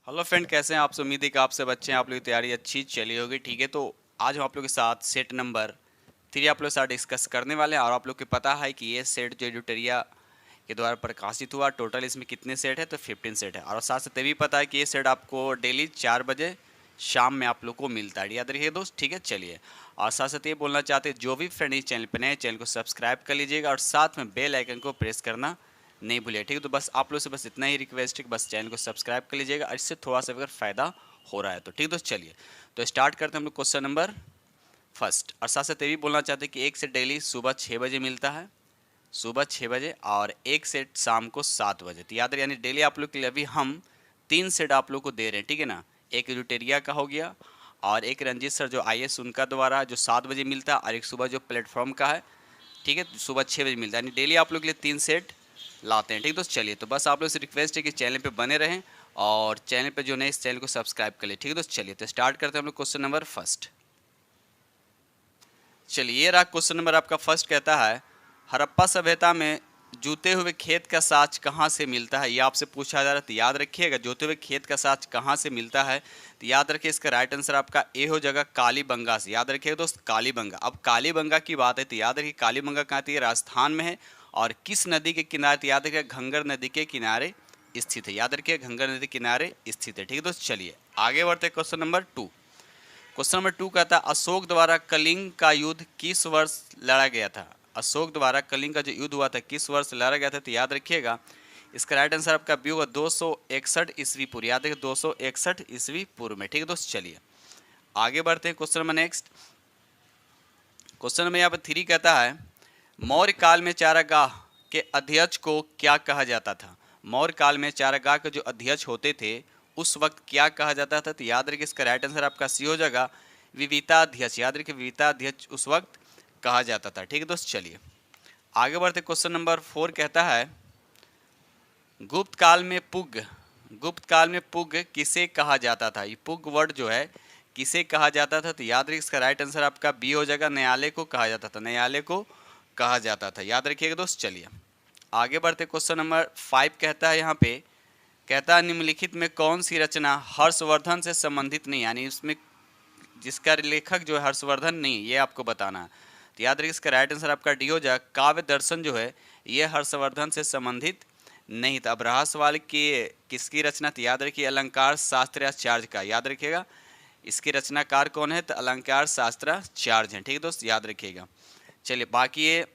Hello friend, कैसे हैं आप सब। उम्मीद है कि आप सब अच्छे हैं। आप लोग की तैयारी अच्छी चली होगी। ठीक है, तो आज हम आप लोग के साथ सेट नंबर 3 आप लोग के साथ डिस्कस करने वाले हैं। और आप लोग को पता है कि ये सेट जो एडिटोरिया के द्वारा प्रकाशित हुआ, टोटल इसमें कितने सेट है, तो 15 सेट है। और साथ साथ ये भी पता है कि ये सेट आपको डेली 4 बजे शाम में आप लोग को मिलता है। याद रखिए दोस्त। ठीक है, चलिए। और साथ साथ ये बोलना चाहते हैं, जो भी फ्रेंड इस चैनल पर नए, चैनल को सब्सक्राइब कर लीजिएगा और साथ में बेल आइकन को प्रेस करना नहीं भूलिए। ठीक है, तो बस आप लोग से बस इतना ही रिक्वेस्ट है कि बस चैनल को सब्सक्राइब कर लीजिएगा। इससे थोड़ा सा अगर फ़ायदा हो रहा है तो। ठीक है दोस्त, चलिए तो स्टार्ट करते हैं हम लोग क्वेश्चन नंबर फर्स्ट। और साथ साथ ये भी बोलना चाहते हैं कि एक सेट डेली सुबह 6 बजे मिलता है, सुबह 6 बजे, और एक सेट शाम को 7 बजे। तो याद रहे, यानी डेली आप लोग के लिए अभी हम 3 सेट आप लोग को दे रहे हैं। ठीक है ना, एक यूटेरिया का हो गया, और एक रंजीत सर जो IS उनका द्वारा जो 7 बजे मिलता है, और एक सुबह जो प्लेटफॉर्म का है। ठीक है, सुबह 6 बजे मिलता है। यानी डेली आप लोग के लिए 3 सेट लाते हैं। ठीक दोस्त, चलिए तो बस आप लोग से रिक्वेस्ट है कि चैनल पे बने रहें, और चैनल पे जो नए इस चैनल को सब्सक्राइब कर ले। ठीक है दोस्त, चलिए तो स्टार्ट करते हैं हम लोग क्वेश्चन नंबर फर्स्ट। चलिए, ये रहा क्वेश्चन नंबर आपका फर्स्ट। कहता है, हड़प्पा सभ्यता में जूते हुए खेत का साज कहाँ से मिलता है। ये आपसे पूछा जा रहा है। तो याद रखिएगा, जूते हुए खेत का साज कहाँ से मिलता है। तो याद रखिए, इसका राइट आंसर आपका ए हो जाएगा, कालीबंगा से। याद रखिएगा दोस्त, कालीबंगा। अब कालीबंगा की बात है तो याद रखिए, कालीबंगा कहाँ थी, राजस्थान में है। और किस नदी के किनारे, तो याद रखिएगा घंगर नदी के किनारे स्थित है। याद रखिए, घंगर नदी के किनारे स्थित है। ठीक है दोस्त, चलिए आगे बढ़ते क्वेश्चन नंबर 2। क्वेश्चन नंबर 2 कहता है, अशोक द्वारा कलिंग का युद्ध किस वर्ष लड़ा गया था। अशोक द्वारा कलिंग का जो युद्ध हुआ था किस वर्ष लड़ा गया था। तो याद रखिएगा, इसका राइट आंसर आपका बी होगा 261 ईस्वी पूर्व। याद रखिए, 261 ईस्वी पूर्व में। ठीक है दोस्त, चलिए आगे बढ़ते हैं question number next. Question number यहाँ पर 3 कहता है, मौर्य काल में चारागाह के अध्यक्ष को क्या कहा जाता था। मौर्य काल में चारागाह के जो अध्यक्ष होते थे उस वक्त क्या कहा जाता था। तो याद रखिए, इसका राइट आंसर आपका सी हो जाएगा, विविताध्यक्ष। याद रखिए, विविताध्यक्ष उस वक्त कहा जाता था। ठीक है दोस्त, चलिए आगे बढ़ते क्वेश्चन नंबर 4 कहता है, गुप्त काल में पुग, गुप्त काल में पुग किसे कहा जाता था। ये पुग वर्ड जो है किसे कहा जाता था। तो याद रखिए, इसका राइट आंसर आपका बी हो जाएगा, न्यायालय को कहा जाता था। न्यायालय को कहा जाता था। याद रखिएगा दोस्त, चलिए आगे बढ़ते क्वेश्चन नंबर 5 कहता है, यहाँ पे कहता है, निम्नलिखित में कौन सी रचना हर्षवर्धन से संबंधित नहीं, यानी इसमें जिसका लेखक जो है हर्षवर्धन नहीं, ये आपको बताना है। तो याद रखिए, इसका राइट आंसर आपका डी हो जाए, काव्य दर्शन जो है ये हर्षवर्धन से संबंधित नहीं था। अब रहा सवाल कि किसकी रचना। तो याद रखिए, अलंकार शास्त्राचार्य का। याद रखिएगा, इसके रचनाकार कौन है, तो अलंकार शास्त्राचार्य हैं। ठीक है दोस्त, याद रखिएगा। चलिए बाकी ये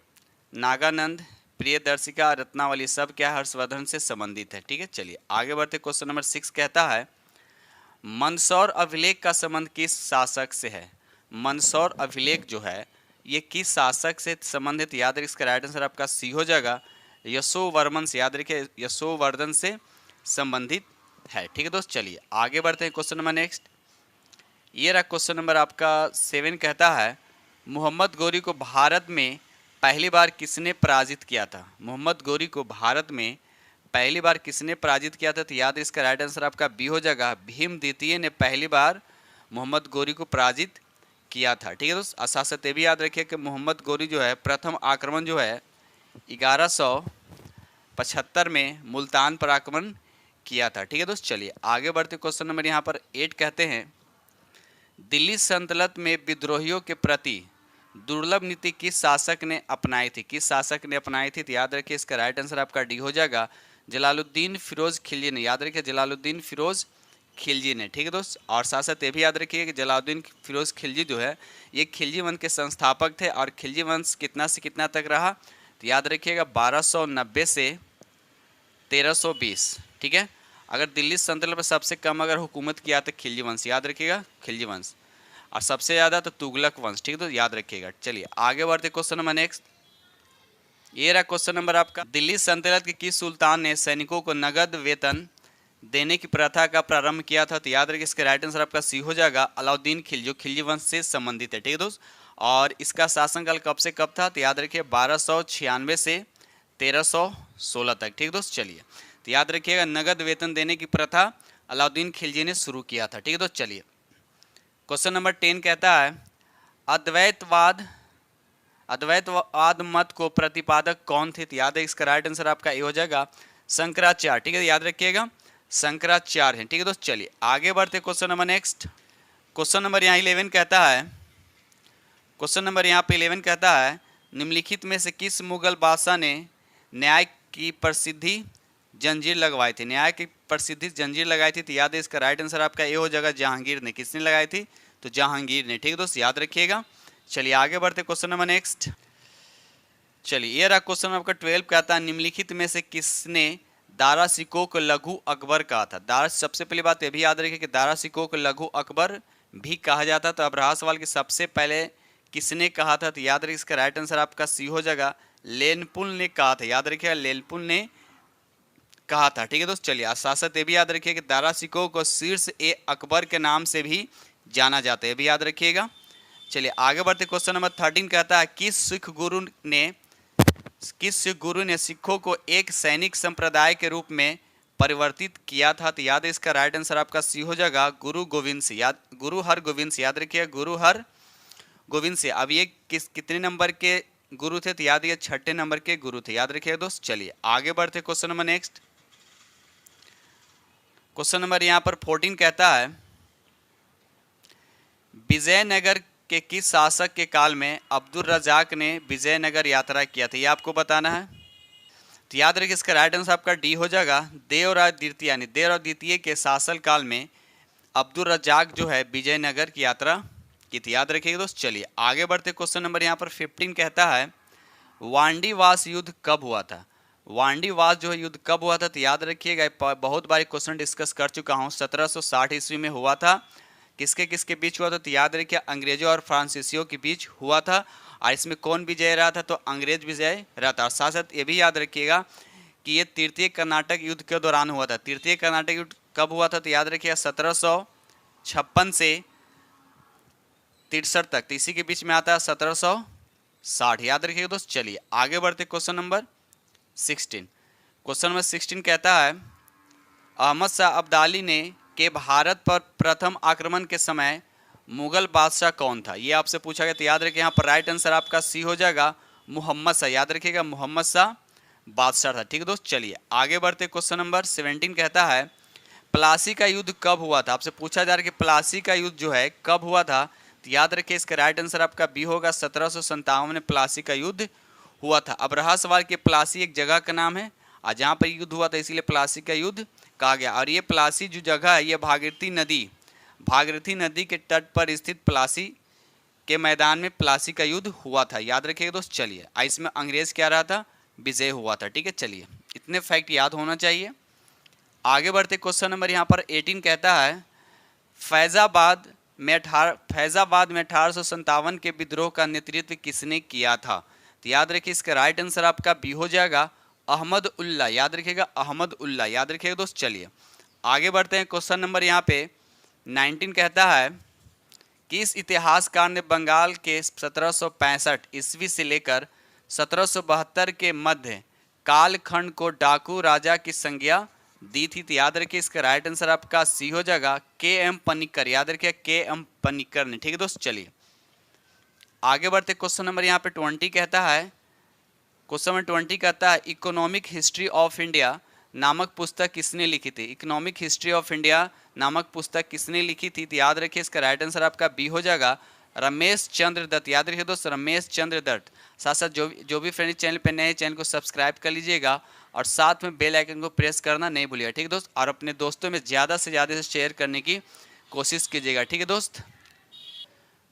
नागानंद, प्रियदर्शिका, रत्नावली सब क्या हर्षवर्धन से संबंधित है। ठीक है, चलिए आगे बढ़ते क्वेश्चन नंबर 6 कहता है, मंदसौर अभिलेख का संबंध किस शासक से है। मंदसौर अभिलेख जो है ये किस शासक से संबंधित। याद रखिए, इसका राइट आंसर आपका सी हो जाएगा, यशोवर्मन से। याद रखिए, यशोवर्धन से संबंधित है। ठीक है दोस्त, चलिए आगे बढ़ते हैं क्वेश्चन नंबर नेक्स्ट। ये रहा क्वेश्चन नंबर आपका 7 कहता है, मोहम्मद गौरी को भारत में पहली बार किसने पराजित किया था। मोहम्मद गौरी को भारत में पहली बार किसने पराजित किया था। तो याद है, इसका राइट आंसर आपका बी हो जाएगा, भीम द्वितीय ने पहली बार मोहम्मद गौरी को पराजित किया था। ठीक है दोस्त, साथ साथ ये भी याद रखिए कि मोहम्मद गौरी जो है प्रथम आक्रमण जो है 1175 में मुल्तान पर आक्रमण किया था। ठीक है दोस्त, चलिए आगे बढ़ते क्वेश्चन नंबर यहाँ पर 8 कहते हैं, दिल्ली सल्तनत में विद्रोहियों के प्रति दुर्लभ नीति किस शासक ने अपनाई थी। किस शासक ने अपनाई थी। तो याद रखिए, इसका राइट आंसर आपका डी हो जाएगा, जलालुद्दीन फिरोज खिलजी ने। याद रखिए, जलालुद्दीन फिरोज खिलजी ने। ठीक है दोस्त, और साथ साथ ये भी याद रखिए कि जलालुद्दीन फिरोज खिलजी जो है ये खिलजी वंश के संस्थापक थे। और खिलजी वंश कितना से कितना तक रहा। तो याद रखिएगा 1290 से 1320। ठीक है, अगर दिल्ली सल्तनत पर सबसे कम अगर हुकूमत किया तो खिलजी वंश। याद रखिएगा, खिलजी वंश। और सबसे ज़्यादा तो तुगलक वंश। ठीक है, तो याद रखिएगा। चलिए आगे बढ़ते क्वेश्चन नंबर नेक्स्ट। ये रहा क्वेश्चन नंबर आपका, दिल्ली सल्तनत के किस सुल्तान ने सैनिकों को नगद वेतन देने की प्रथा का प्रारंभ किया था। तो याद रखिए, इसका राइट आंसर आपका सी हो जाएगा, अलाउद्दीन खिलजी, जो खिलजी वंश से संबंधित है। ठीक है दोस्त, और इसका शासनकाल कब से कब था। तो याद रखिए 1296 से 1316 तक। ठीक है दोस्त, चलिए तो याद रखिएगा, नगद वेतन देने की प्रथा अलाउद्दीन खिलजी ने शुरू किया था। ठीक है दोस्त, चलिए क्वेश्चन नंबर 10 कहता है, अद्वैतवाद, अद्वैतवाद मत को प्रतिपादक कौन थे। तो याद है, इसका राइट आंसर आपका ए हो जाएगा, शंकराचार्य। ठीक है, याद रखिएगा, शंकराचार्य हैं। ठीक है दोस्त, चलिए आगे बढ़ते question number next. Question number यहाँ 11 कहता है, क्वेश्चन नंबर यहाँ पे 11 कहता है, निम्नलिखित में से किस मुगल बादशाह ने न्याय की प्रसिद्धि जंजीर लगवाई थी? न्याय की प्रसिद्धि जंजीर लगाई थी। तो याद है इसका राइट आंसर आपका ए हो जाएगा, जहांगीर ने। किसने लगाई थी? तो जहांगीर ने। ठीक है दोस्त, याद रखिएगा। चलिए आगे बढ़ते क्वेश्चन नंबर नेक्स्ट। चलिए ये रहा क्वेश्चन आपका 12 कहता है, निम्नलिखित में से किसने दारा सिकोह को लघु अकबर कहा था? दारा, सबसे पहली बात ये भी याद रखिए कि दारा सिकोह को लघु अकबर भी कहा जाता। तो अब रहा सवाल कि सबसे पहले किसने कहा था? तो याद रखिए इसका राइट आंसर आपका सी हो जाएगा, लेनपुल ने कहा था। याद रखिएगा, लेनपुल ने कहा था। ठीक है दोस्त, चलिए साथ साथ ये भी याद रखिए कि दारा सिकोह को शीर्ष ए अकबर के नाम से भी जाना जाता है, ये भी याद रखिएगा। चलिए आगे बढ़ते क्वेश्चन नंबर 13 कहता है, किस सिख गुरु ने सिखों को एक सैनिक संप्रदाय के रूप में परिवर्तित किया था? तो याद है इसका राइट आंसर आपका सी हो जाएगा, गुरु गोविंद सिंह। गुरु हरगोविंद सिंह, याद रखिए गुरु हरगोविंद सिंह। अब ये कितने नंबर के गुरु थे? तो याद रखिए 6ठे नंबर के गुरु थे, याद रखिएगा दोस्त। चलिए आगे बढ़ते question number next. Question number यहाँ पर 14 कहता है, विजयनगर के किस शासक के काल में अब्दुल रजाक ने विजयनगर यात्रा किया था? ये आपको बताना है। तो याद रखिए इसका राइट आंसर आपका डी हो जाएगा, देवराय द्वितीय। यानी देवराय द्वितीय के शासन काल में अब्दुल रजाक जो है विजयनगर की यात्रा की थी, याद रखिएगा दोस्त। चलिए आगे बढ़ते क्वेश्चन नंबर यहाँ पर 15 कहता है, वांडीवास युद्ध कब हुआ था? वांडीवास जो है युद्ध कब हुआ था? तो याद रखिएगा, बहुत बारी क्वेश्चन डिस्कस कर चुका हूँ। 1760 ईस्वी में हुआ था। किसके किसके बीच हुआ था? तो याद रखिए अंग्रेजों और फ्रांसीसियों के बीच हुआ था। और इसमें कौन विजय रहा था? तो अंग्रेज विजय रहा था। और साथ साथ ये भी याद रखिएगा कि ये तृतीय कर्नाटक युद्ध के दौरान हुआ था। तृतीय कर्नाटक युद्ध कब हुआ था? तो याद रखिएगा 1756 से 63 तक। तो इसी के बीच में आता है 1760, याद रखिएगा दोस्त। चलिए आगे बढ़ते क्वेश्चन नंबर 16। क्वेश्चन नंबर 16 कहता है, अहमद शाह अब्दाली ने के भारत पर प्रथम आक्रमण के समय मुगल बादशाह कौन था? ये आपसे पूछा गया। तो याद रखिए यहाँ पर राइट आंसर आपका सी हो जाएगा, मोहम्मद शाह। याद रखिएगा मोहम्मद शाह बादशाह था। ठीक है दोस्त, चलिए आगे बढ़ते क्वेश्चन नंबर 17 कहता है, प्लासी का युद्ध कब हुआ था? आपसे पूछा जा रहा है कि प्लासी का युद्ध जो है कब हुआ था? तो याद रखिए इसका राइट आंसर आपका बी होगा, 1757 में प्लासी का युद्ध हुआ था। अब रहा सवाल कि प्लासी एक जगह का नाम है और जहाँ पर युद्ध हुआ था इसीलिए प्लासी का युद्ध कहा गया। और ये प्लासी जो जगह है ये भागीरथी नदी के तट पर स्थित प्लासी के मैदान में प्लासी का युद्ध हुआ था, याद रखिएगा दोस्त। चलिए इसमें अंग्रेज क्या रहा था? विजय हुआ था। ठीक है, चलिए इतने फैक्ट याद होना चाहिए। आगे बढ़ते क्वेश्चन नंबर यहाँ पर 18 कहता है, फैजाबाद में 1857 के विद्रोह का नेतृत्व किसने किया था? तो याद रखिए इसका राइट आंसर आपका बी हो जाएगा, अहमद उल्ला। याद रखिएगा अहमद उल्ला, याद रखिएगा दोस्त। चलिए आगे बढ़ते हैं। क्वेश्चन नंबर यहाँ पे 19 कहता है कि इस इतिहासकार ने बंगाल के 1765 ईस्वी से लेकर 1772 के मध्य कालखंड को डाकू राजा की संज्ञा दी थी। तो याद रखिए इसका राइट आंसर आपका सी हो जाएगा, के एम पनिक्कर। याद रखिए के एम पनिक्कर ने। ठीक है दोस्त, चलिए आगे बढ़ते। क्वेश्चन नंबर यहाँ पे 20 कहता है, क्वेश्चन नंबर 20 कहता है, इकोनॉमिक हिस्ट्री ऑफ इंडिया नामक पुस्तक किसने लिखी थी? इकोनॉमिक हिस्ट्री ऑफ इंडिया नामक पुस्तक किसने लिखी थी? तो याद रखिए इसका राइट आंसर आपका बी हो जाएगा, रमेश चंद्र दत्त। याद रखिए दोस्त, रमेश चंद्र दत्त। साथ साथ जो भी फ्रेंड चैनल पे नए, चैनल को सब्सक्राइब कर लीजिएगा और साथ में बेल आइकन को प्रेस करना नहीं भूलिएगा। ठीक है दोस्त, और अपने दोस्तों में ज़्यादा से ज़्यादा शेयर करने की कोशिश कीजिएगा। ठीक है दोस्त।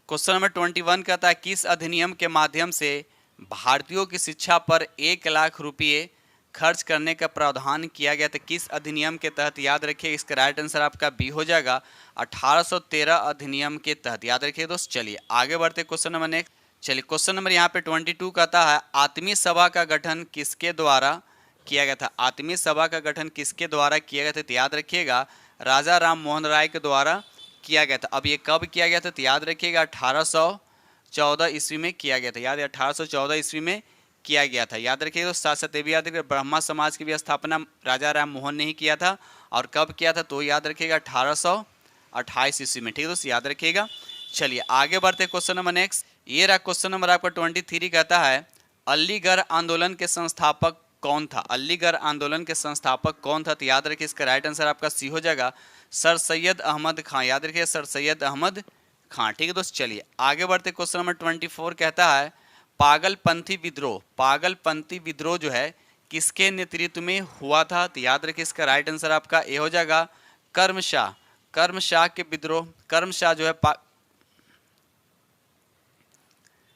क्वेश्चन नंबर 21 कहता है, किस अधिनियम के माध्यम से भारतीयों की शिक्षा पर 1 लाख रुपये खर्च करने का प्रावधान किया गया था? किस अधिनियम के तहत? याद रखिए इसका राइट आंसर आपका बी हो जाएगा, 1813 अधिनियम के तहत। याद रखिए दोस्त। चलिए आगे बढ़ते क्वेश्चन नंबर नेक्स्ट। चलिए क्वेश्चन नंबर यहाँ पे 22 कहता है, आत्मीय सभा का गठन किसके द्वारा किया गया था? आत्मीय सभा का गठन किसके द्वारा किया गया था? तो याद रखिएगा राजा राम मोहन राय के द्वारा किया गया था। अब ये कब किया गया था? तो याद रखिएगा 1814 ईस्वी में किया गया था। याद है 1814 ईस्वी में किया गया था। याद रखिएगा तो साथ साथ ये भी याद रखिएगा ब्रह्मा समाज की भी स्थापना राजा राम मोहन ने ही किया था। और कब किया था? तो याद रखिएगा 1828 ईस्वी में। ठीक है दोस्तों, याद रखिएगा। चलिए आगे बढ़ते क्वेश्चन नंबर नेक्स्ट। ये रहा क्वेश्चन नंबर आपका 23 कहता है, अलीगढ़ आंदोलन के संस्थापक कौन था? अलीगढ़ आंदोलन के संस्थापक कौन था? तो याद रखिए इसका राइट आंसर आपका सी हो जाएगा सर सैयद अहमद खां। याद रखिए सर सैयद अहमद खां। ठीक है दोस्त, चलिए आगे बढ़ते। क्वेश्चन नंबर 24 कहता है पागलपंथी विद्रोह, पागलपंथी विद्रोह जो है किसके नेतृत्व में हुआ था? तो याद रखिए इसका राइट आंसर आपका ए हो जाएगा कर्मशाह। कर्मशाह के विद्रोह, कर्मशाह जो है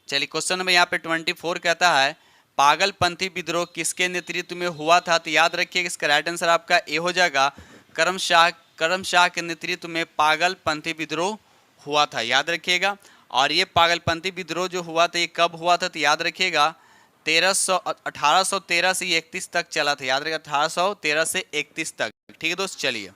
चलिए क्वेश्चन नंबर यहाँ पे 24 कहता है पागलपंथी विद्रोह किसके नेतृत्व में हुआ था? तो याद रखिए इसका राइट आंसर आपका ए हो जाएगा कर्मशाह। कर्मशाह के नेतृत्व में पागलपंथी विद्रोह हुआ था, याद रखिएगा। और ये पागलपंथी विद्रोह जो हुआ था ये कब हुआ था? तो याद रखिएगा 1813 से 31 तक चला था, याद रखिएगा 1813 से 31 तक। ठीक है दोस्त, चलिए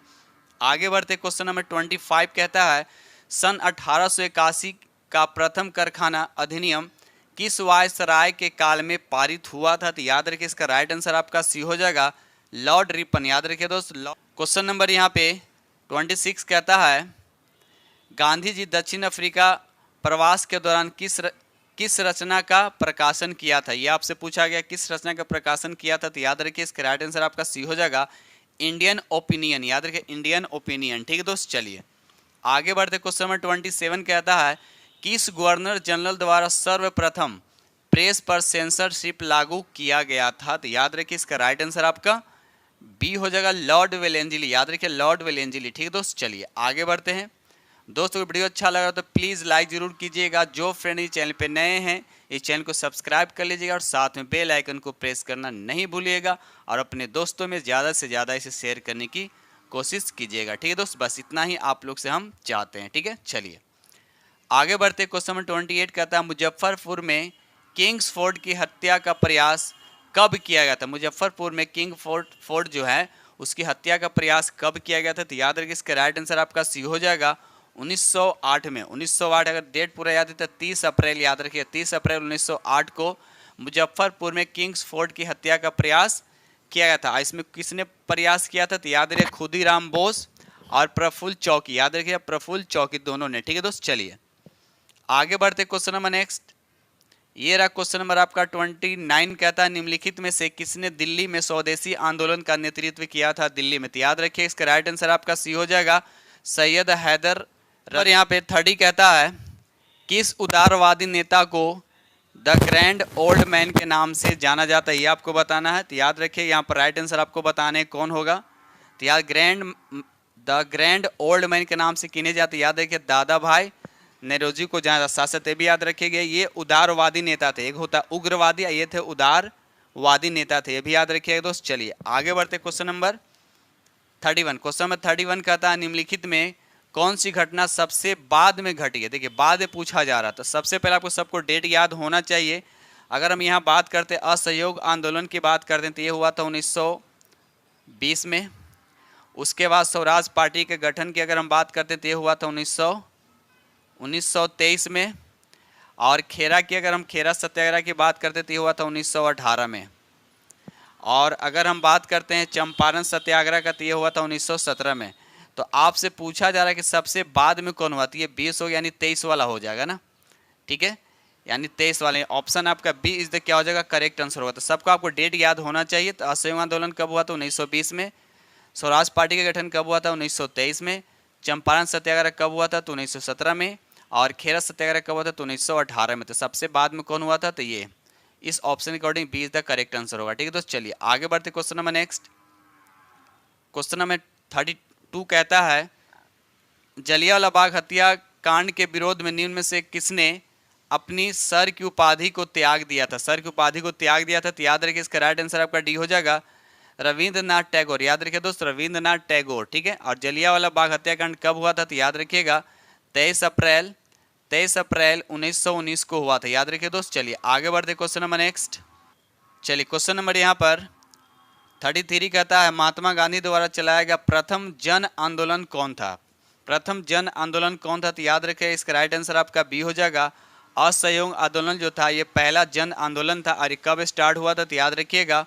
आगे बढ़ते। क्वेश्चन नंबर 25 कहता है सन 1881 का प्रथम कारखाना अधिनियम किस वायसराय के काल में पारित हुआ था? तो याद रखिए इसका राइट आंसर आपका सी हो जाएगा लॉर्ड रिपन। याद रखिए दोस्त। क्वेश्चन नंबर यहाँ पे 26 कहता है गांधी जी दक्षिण अफ्रीका प्रवास के दौरान किस रचना का प्रकाशन किया था? ये आपसे पूछा गया किस रचना का प्रकाशन किया था? तो याद रखिए इसका राइट आंसर आपका सी हो जाएगा इंडियन ओपिनियन। याद रखिए इंडियन ओपिनियन। ठीक है दोस्त, चलिए आगे बढ़ते। क्वेश्चन नंबर 27 कहता है किस गवर्नर जनरल द्वारा सर्वप्रथम प्रेस पर सेंसरशिप लागू किया गया था? तो याद रखिए इसका राइट आंसर आपका बी हो जाएगा लॉर्ड वेलेंजली। याद रखिए लॉर्ड वेलेंजली। ठीक है दोस्त, चलिए आगे बढ़ते हैं। दोस्तों वीडियो अच्छा लगा तो प्लीज़ लाइक जरूर कीजिएगा। जो फ्रेंड इस चैनल पे नए हैं इस चैनल को सब्सक्राइब कर लीजिएगा और साथ में बेल आइकन को प्रेस करना नहीं भूलिएगा और अपने दोस्तों में ज़्यादा से ज़्यादा इसे शेयर करने की कोशिश कीजिएगा। ठीक है दोस्त, बस इतना ही आप लोग से हम चाहते हैं। ठीक है, चलिए आगे बढ़ते। क्वेश्चन नंबर 28 कहता है मुजफ्फरपुर में किंग्स फोर्ट की हत्या का प्रयास कब किया गया था? मुजफ्फरपुर में किंग फोर्ट जो है उसकी हत्या का प्रयास कब किया गया था? तो याद रखिए इसका राइट आंसर आपका सी हो जाएगा 1908 में। 1908 अगर डेट पूरा याद है तो 30 अप्रैल, याद रखिए 30 अप्रैल 1908 को मुजफ्फरपुर में किंग्स फोर्ट की हत्या का प्रयास किया गया था। इसमें किसने प्रयास किया था? तो याद रखिए खुदीराम बोस और प्रफुल्ल चौकी। याद रखिए प्रफुल्ल चौकी दोनों ने। ठीक है दोस्त, चलिए आगे बढ़ते। क्वेश्चन नंबर नेक्स्ट, ये रहा क्वेश्चन नंबर आपका 29 कहता है निम्नलिखित में से किसने दिल्ली में स्वदेशी आंदोलन का नेतृत्व किया था दिल्ली में? तो याद रखिए इसका राइट आंसर आपका सी हो जाएगा सैयद हैदर। और यहाँ पे 30 कहता है किस उदारवादी नेता को द ग्रैंड ओल्ड मैन के नाम से जाना जाता है? ये आपको बताना है। तो याद रखिए यहाँ पर राइट आंसर आपको बताने कौन होगा? तो याद द ग्रैंड ओल्ड मैन के नाम से किने जाते? याद रखिए दादा भाई नेरोजी को जाना। साथ साथ ये भी याद रखिएगा ये उदारवादी नेता थे। एक होता उग्रवादी, ये थे उदारवादी नेता थे, ये भी याद रखिएगा दोस्त। चलिए आगे बढ़ते। Question number 31। क्वेश्चन नंबर 31 कहता है निम्नलिखित में कौन सी घटना सबसे बाद में घटी है? देखिए बाद में पूछा जा रहा था, सबसे पहले आपको सबको डेट याद होना चाहिए। अगर हम यहाँ बात करते असहयोग आंदोलन की बात करते हैं तो ये हुआ था 1920 में। उसके बाद स्वराज पार्टी के गठन की अगर हम बात करते हैं तो ये हुआ था 1923 में। और खेरा की अगर हम खेरा सत्याग्रह की बात करते तो ये हुआ था 1918 में। और अगर हम बात करते हैं चंपारण सत्याग्रह का तो ये हुआ था 1917 में। तो आपसे पूछा जा रहा है कि सबसे बाद में कौन हुआ? तो ये 20 हो यानी 23 वाला हो जाएगा ना। ठीक है, यानी 23 वाले ऑप्शन आपका बी इज द क्या हो जाएगा करेक्ट आंसर होगा। तो सबको आपको डेट याद होना चाहिए। तो असहयोग आंदोलन कब हुआ था? 1920 में। स्वराज पार्टी का गठन कब हुआ था? 1923 में। चंपारण सत्याग्रह कब हुआ था? तो 1917 में। और खेरा सत्याग्रह कब हुआ था? तो 1918 में। तो सबसे बाद में कौन हुआ था? तो ये इस ऑप्शन के according B is the correct answer होगा। ठीक है दोस्त, चलिए आगे बढ़ते। Question number next, question number 32 कहता है जलियांवाला बाग हत्याकांड के विरोध में निम्न में से किसने अपनी सर की उपाधि को त्याग दिया था? सर की उपाधि को त्याग दिया था। तो याद रखिए इसका राइट आंसर आपका डी हो जाएगा रविंद्रनाथ टैगोर। याद रखिए दोस्त रविंद्रनाथ टैगोर। ठीक है, और जलियांवाला बाग हत्याकांड कब हुआ था? तो याद रखिएगा 23 अप्रैल 1919 को हुआ था। याद रखिए दोस्त, चलिए आगे बढ़ते। क्वेश्चन नंबर नेक्स्ट, चलिए क्वेश्चन नंबर यहाँ पर 33 कहता है महात्मा गांधी द्वारा चलाया गया प्रथम जन आंदोलन कौन था? प्रथम जन आंदोलन कौन था? तो याद रखिए इसका राइट आंसर आपका बी हो जाएगा असहयोग आंदोलन जो था ये पहला जन आंदोलन था। और कब स्टार्ट हुआ था? तो याद रखिएगा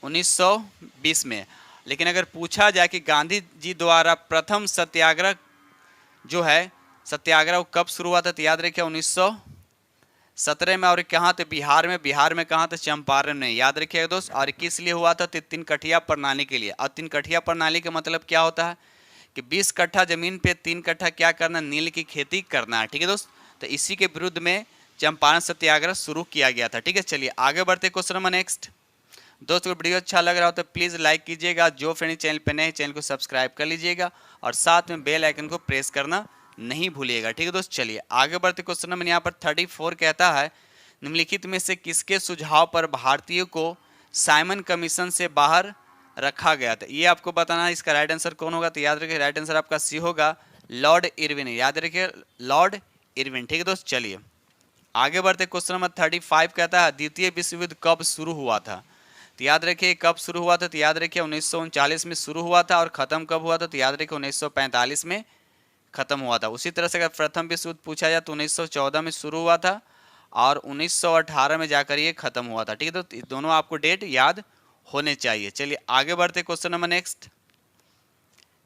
1920 में। लेकिन अगर पूछा जाए कि गांधी जी द्वारा प्रथम सत्याग्रह जो है सत्याग्रह कब शुरू हुआ था? तो याद रखिए 17 में, और कहाँ थे? बिहार में। बिहार में कहाँ थे? चंपारण में। याद रखिएगा दोस्त। और किस लिए हुआ था? तो 3 कठिया प्रणाली के लिए। और 3 कठिया प्रणाली का मतलब क्या होता है कि 20 कट्ठा जमीन पे 3 कट्ठा क्या करना? नील की खेती करना है। ठीक है दोस्त। तो इसी के विरुद्ध में चंपारण सत्याग्रह शुरू किया गया था। ठीक है, चलिए आगे बढ़ते क्वेश्चन नंबर नेक्स्ट। दोस्तों वीडियो अच्छा लग रहा हो तो प्लीज़ लाइक कीजिएगा। जो फ्रेंड चैनल पे नए चैनल को सब्सक्राइब कर लीजिएगा और साथ में बेल आइकन को प्रेस करना नहीं भूलिएगा। ठीक है दोस्त, चलिए आगे बढ़ते क्वेश्चन नंबर यहाँ पर 34 कहता है, निम्नलिखित में से किसके सुझाव पर भारतीयों को साइमन कमीशन से बाहर रखा गया था? ये आपको बताना है। इसका राइट आंसर कौन होगा? तो याद रखिए राइट आंसर आपका सी होगा, लॉर्ड इरविन। याद रखिए लॉर्ड इरविन। ठीक है दोस्त, चलिए आगे बढ़ते क्वेश्चन नंबर 35 कहता है, द्वितीय विश्व युद्ध कब शुरू हुआ था? तो याद रखिए कब शुरू हुआ था? तो याद रखिए 1939 में शुरू हुआ था। और ख़त्म कब हुआ था? तो याद रखिए 1945 में ख़त्म हुआ था। उसी तरह से अगर प्रथम विश्व युद्ध पूछा जाए तो 1914 में शुरू हुआ था और 1918 में जाकर ये ख़त्म हुआ था। ठीक है, तो दोनों आपको डेट याद होने चाहिए। चलिए आगे बढ़ते क्वेश्चन नंबर नेक्स्ट।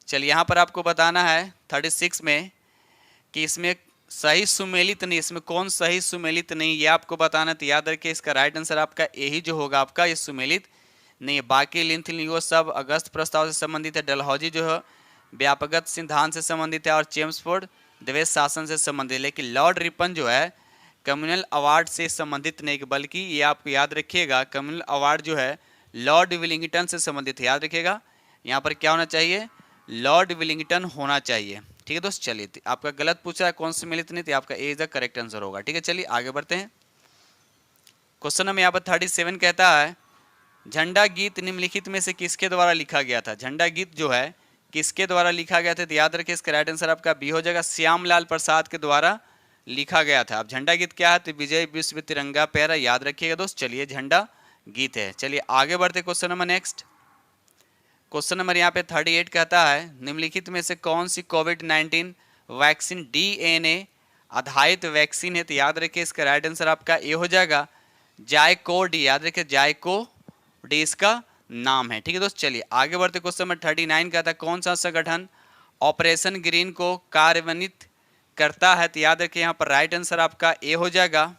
चलिए यहाँ पर आपको बताना है 36 में कि इसमें सही सुमेलित नहीं, इसमें कौन सही सुमेलित नहीं, ये आपको बताना। तो याद रखिए इसका राइट आंसर आपका यही जो होगा आपका, ये सुमेलित नहीं है। बाकी लिंथ लिंगो सब अगस्त प्रस्ताव से संबंधित है। डलहौजी जो है व्यापकगत सिद्धांत से संबंधित है और चेम्सफोर्ड द्वैध शासन से संबंधित है। लेकिन लॉर्ड रिपन जो है कम्युनल अवार्ड से संबंधित नहीं, बल्कि ये आपको याद रखिएगा कम्युनल अवार्ड जो है लॉर्ड विलिंगटन से संबंधित है। याद रखिएगा यहाँ पर क्या होना चाहिए? लॉर्ड विलिंगटन होना चाहिए। ठीक है दोस्त, चलिए आपका गलत पूछा है कौन से मिलित नहीं, तो आपका ए इज द करेक्ट आंसर होगा। ठीक है, चलिए आगे बढ़ते हैं। क्वेश्चन नंबर यहाँ पर 37 कहता है, झंडा गीत निम्नलिखित में से किसके द्वारा लिखा गया था? झंडा गीत जो है किसके द्वारा लिखा गया था? तो याद रखिए इसका राइट आंसर आपका बी हो जाएगा, श्यामलाल प्रसाद के द्वारा लिखा गया था। अब झंडा गीत क्या है? तो विजय विश्व तिरंगा प्यारा। याद रखिएगा दोस्त, चलिए झंडा गीत है। चलिए आगे बढ़ते question number next. Question number यहाँ पे 38 कहता है, निम्नलिखित में से कौन सी कोविड-19 वैक्सीन डीएनए आधारित वैक्सीन है? तो याद रखिए इसका राइट आंसर आपका ए हो जाएगा, जायकोडी। याद रखिए जायकोडी इसका नाम है। ठीक है दोस्त, चलिए आगे बढ़ते क्वेश्चन नंबर 39 कहता है, कौन सा संगठन ऑपरेशन ग्रीन को कार्यान्वित करता है? तो याद रखिए यहाँ पर राइट आंसर आपका ए हो जाएगा,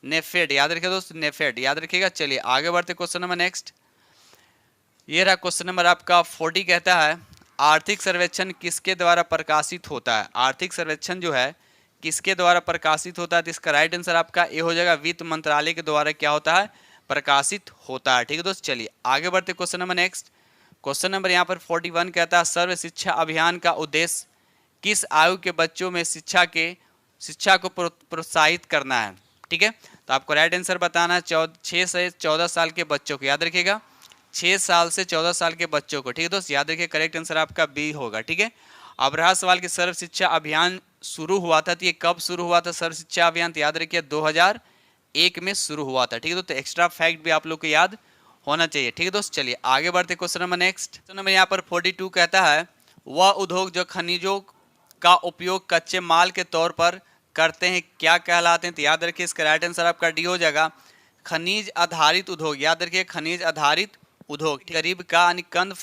नेफेड। याद रखिए दोस्त नेफेड, याद रखिएगा। चलिए आगे बढ़ते क्वेश्चन नंबर नेक्स्ट। ये रहा क्वेश्चन नंबर आपका 40 कहता है, आर्थिक सर्वेक्षण किसके द्वारा प्रकाशित होता है? आर्थिक सर्वेक्षण जो है किसके द्वारा प्रकाशित होता है? तो इसका राइट आंसर आपका ए हो जाएगा, वित्त मंत्रालय के द्वारा क्या होता है? प्रकाशित होता है। ठीक है दोस्त, चलिए आगे बढ़ते question number next. Question number यहाँ पर 41 कहता है, सर्व शिक्षा अभियान का उद्देश्य किस आयु के बच्चों में शिक्षा को प्रोत्साहित करना है? ठीक है, तो आपको राइट आंसर बताना है 6 से 14 साल के बच्चों को। याद रखिएगा 6 साल से 14 साल के बच्चों को। ठीक है दोस्त, याद रखिए करेक्ट आंसर आपका बी होगा। ठीक है, अब रहा सवाल कि सर्व शिक्षा अभियान शुरू हुआ था, तो ये कब शुरू हुआ था सर्व शिक्षा अभियान? तो याद रखिए 2001 में शुरू हुआ था। ठीक है दोस्त, एक्स्ट्रा फैक्ट भी आप लोग को याद होना चाहिए। ठीक है दोस्त, चलिए आगे बढ़ते question number next. Question number यहाँ पर 42 कहता है, वह उद्योग जो खनिजों का उपयोग कच्चे माल के तौर पर करते हैं क्या कहलाते हैं? तो याद रखिए इसका राइट आंसर आपका डी हो जाएगा, खनिज आधारित उद्योग। याद रखिए खनिज आधारित उद्योग। गरीब का यानी कंद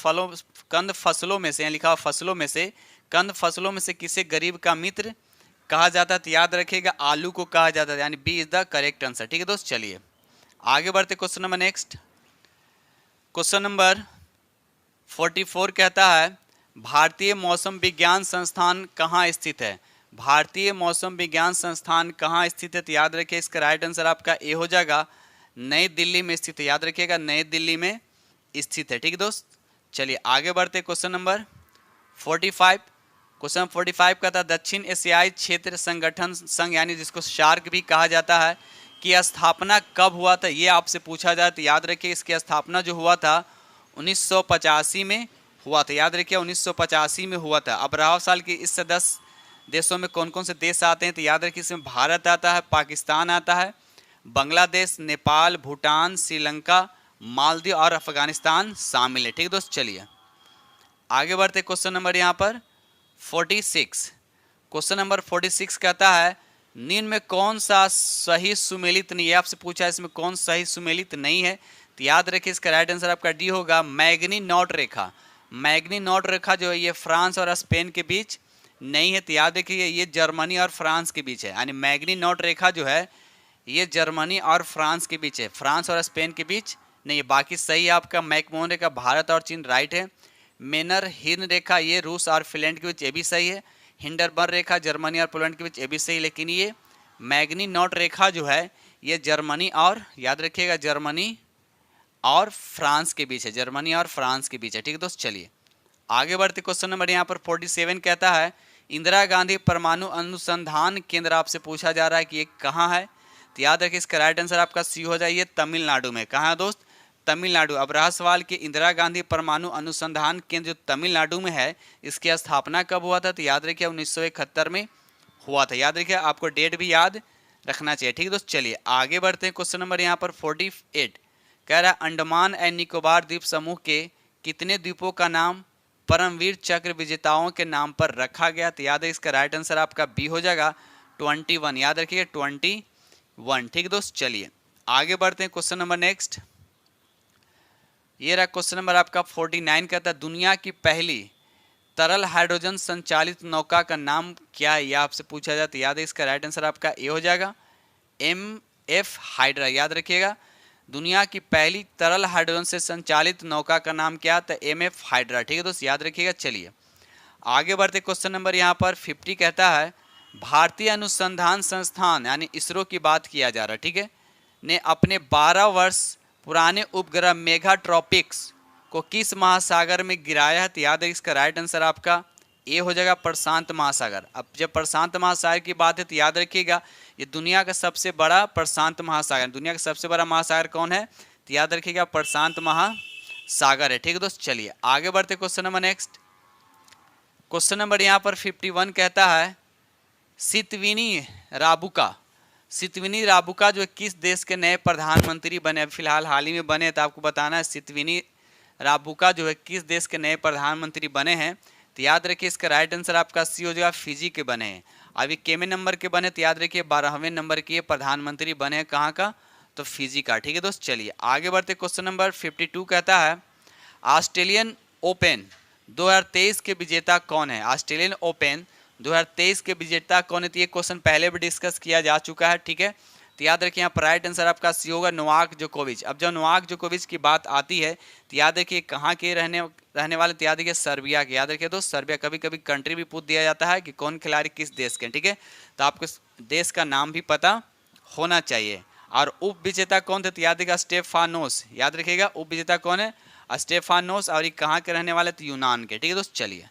फसलों में से, लिखा फसलों में से, कंद फसलों में से किसे गरीब का मित्र कहा जाता है? तो याद रखिएगा आलू को कहा जाता है, यानी B is the correct answer. ठीक है दोस्त, चलिए आगे बढ़ते question number next. Question number 44 कहता है, भारतीय मौसम विज्ञान संस्थान कहाँ स्थित है? भारतीय मौसम विज्ञान संस्थान कहाँ स्थित है? तो याद रखिए इसका राइट आंसर आपका ए हो जाएगा, नई दिल्ली में स्थित है। याद रखिएगा नई दिल्ली में स्थित है। ठीक है दोस्त, चलिए आगे बढ़ते क्वेश्चन नंबर 45। क्वेश्चन 45 का था, दक्षिण एशियाई क्षेत्र संगठन संघ यानी जिसको शार्क भी कहा जाता है की स्थापना कब हुआ था? ये आपसे पूछा जाए तो याद रखिए इसकी स्थापना जो हुआ था 1985 में हुआ था। याद रखिए 1985 में हुआ था। अब रहा साल की इस सदस्य देशों में कौन कौन से देश आते हैं? तो याद रखिए इसमें भारत आता है, पाकिस्तान आता है, बांग्लादेश, नेपाल, भूटान, श्रीलंका, मालदीव और अफगानिस्तान शामिल है। ठीक है दोस्त, चलिए आगे बढ़ते क्वेश्चन नंबर यहाँ पर 46। क्वेश्चन नंबर 46 कहता है, निम्न में कौन सा सही सुमेलित नहीं है? आपसे पूछा है इसमें कौन सही सुमेलित नहीं है? तो याद रखिए इसका राइट आंसर आपका डी होगा, मैग्नी नॉट रेखा। मैग्नी नॉट रेखा जो है ये फ्रांस और स्पेन के बीच नहीं है। तो याद रखिए ये जर्मनी और फ्रांस के बीच है, यानी मैग्नी नॉट रेखा जो है ये जर्मनी और फ्रांस के बीच है, फ्रांस और स्पेन के बीच नहीं है। बाकी सही है आपका। मैकमोहन रेखा भारत और चीन राइट है। मेनर हिर्न रेखा ये रूस और फिनलैंड के बीच, ये भी सही है। हिंडरबर्ग रेखा जर्मनी और पोलैंड के बीच, ये भी सही। लेकिन ये मैग्नी नॉट रेखा जो है ये जर्मनी और, याद रखिएगा, जर्मनी और फ्रांस के बीच है, जर्मनी और फ्रांस के बीच है। ठीक है दोस्त, चलिए आगे बढ़ते। क्वेश्चन नंबर यहाँ पर 47 कहता है इंदिरा गांधी परमाणु अनुसंधान केंद्र आपसे पूछा जा रहा है कि ये कहाँ है। तो याद रखिए इसका राइट आंसर आपका सी हो जाइए, तमिलनाडु में। कहाँ है दोस्त? तमिलनाडु। अब रहा सवाल कि इंदिरा गांधी परमाणु अनुसंधान केंद्र जो तमिलनाडु में है, इसकी स्थापना कब हुआ था? तो याद रखिए 1971 में हुआ था। याद रखिए, आपको डेट भी याद रखना चाहिए। ठीक है दोस्त, चलिए आगे बढ़ते हैं। क्वेश्चन नंबर यहाँ पर 48 कह रहा है अंडमान एंड निकोबार द्वीप समूह के कितने द्वीपों का नाम परमवीर चक्र विजेताओं के नाम पर रखा गया? तो याद है इसका राइट आंसर आपका बी हो जाएगा 21। याद रखिएगा 21। ठीक है दोस्त, चलिए आगे बढ़ते हैं। क्वेश्चन नंबर नेक्स्ट, ये रहा क्वेश्चन नंबर आपका 49 कहता है दुनिया की पहली तरल हाइड्रोजन संचालित नौका का नाम क्या है? यह आपसे पूछा जाता है। याद है इसका राइट आंसर आपका ए हो जाएगा, MF हाइड्रा। याद रखिएगा दुनिया की पहली तरल हाइड्रोजन से संचालित नौका का नाम क्या था? MF hydra. ठीक है दोस्त, याद रखिएगा। चलिए आगे बढ़ते। क्वेश्चन नंबर यहाँ पर 50 कहता है भारतीय अनुसंधान संस्थान यानी इसरो की बात किया जा रहा है, ठीक है, ने अपने 12 वर्ष पुराने उपग्रह मेगाट्रॉपिक्स को किस महासागर में गिराया है? तो याद है इसका राइट आंसर आपका ए हो जाएगा, प्रशांत महासागर। अब जब प्रशांत महासागर की बात है तो याद रखिएगा ये दुनिया का सबसे बड़ा प्रशांत महासागर, दुनिया का सबसे बड़ा महासागर कौन है? तो याद रखिएगा प्रशांत महासागर है। ठीक है दोस्त, चलिए आगे बढ़ते। Question number next, question number यहाँ पर 51 कहता है सितविनी राबुका, सितविनी राबुका जो किस देश के नए प्रधानमंत्री बने? फिलहाल हाल ही में बने, तो आपको बताना है सितविनी राबुका जो है किस देश के नए प्रधानमंत्री बने हैं। तो याद रखिए इसका राइट आंसर आपका सी हो जाएगा, फिजी के बने हैं। अभी केमे नंबर के बने, तो याद रखिए 12वें नंबर के प्रधानमंत्री बने हैं, कहाँ का? तो फिजी का। ठीक है दोस्त, चलिए आगे बढ़ते। क्वेश्चन नंबर 52 कहता है ऑस्ट्रेलियन ओपन 2023 के विजेता कौन है? ऑस्ट्रेलियन ओपन 2023 के विजेता कौन है? तो ये क्वेश्चन पहले भी डिस्कस किया जा चुका है, ठीक है। तो याद रखिए यहाँ पर राइट आंसर आपका सी होगा, नोवाक जोकोविच। अब जब नोवाक जोकोविच की बात आती है तो याद रखिए कहाँ के रहने वाले? तो याद रखिए सर्बिया के। याद रखिए दोस्त, सर्बिया। कभी कभी कंट्री भी पूछ दिया जाता है कि कौन खिलाड़ी किस देश के, ठीक है, तो आपको देश का नाम भी पता होना चाहिए। और उप विजेता कौन थे? तो याद रखिएगा स्टेफानोस। याद रखिएगा उप विजेता कौन है? स्टेफानोस। और ये कहाँ के रहने वाले? तो यूनान के। ठीक है दोस्त, चलिए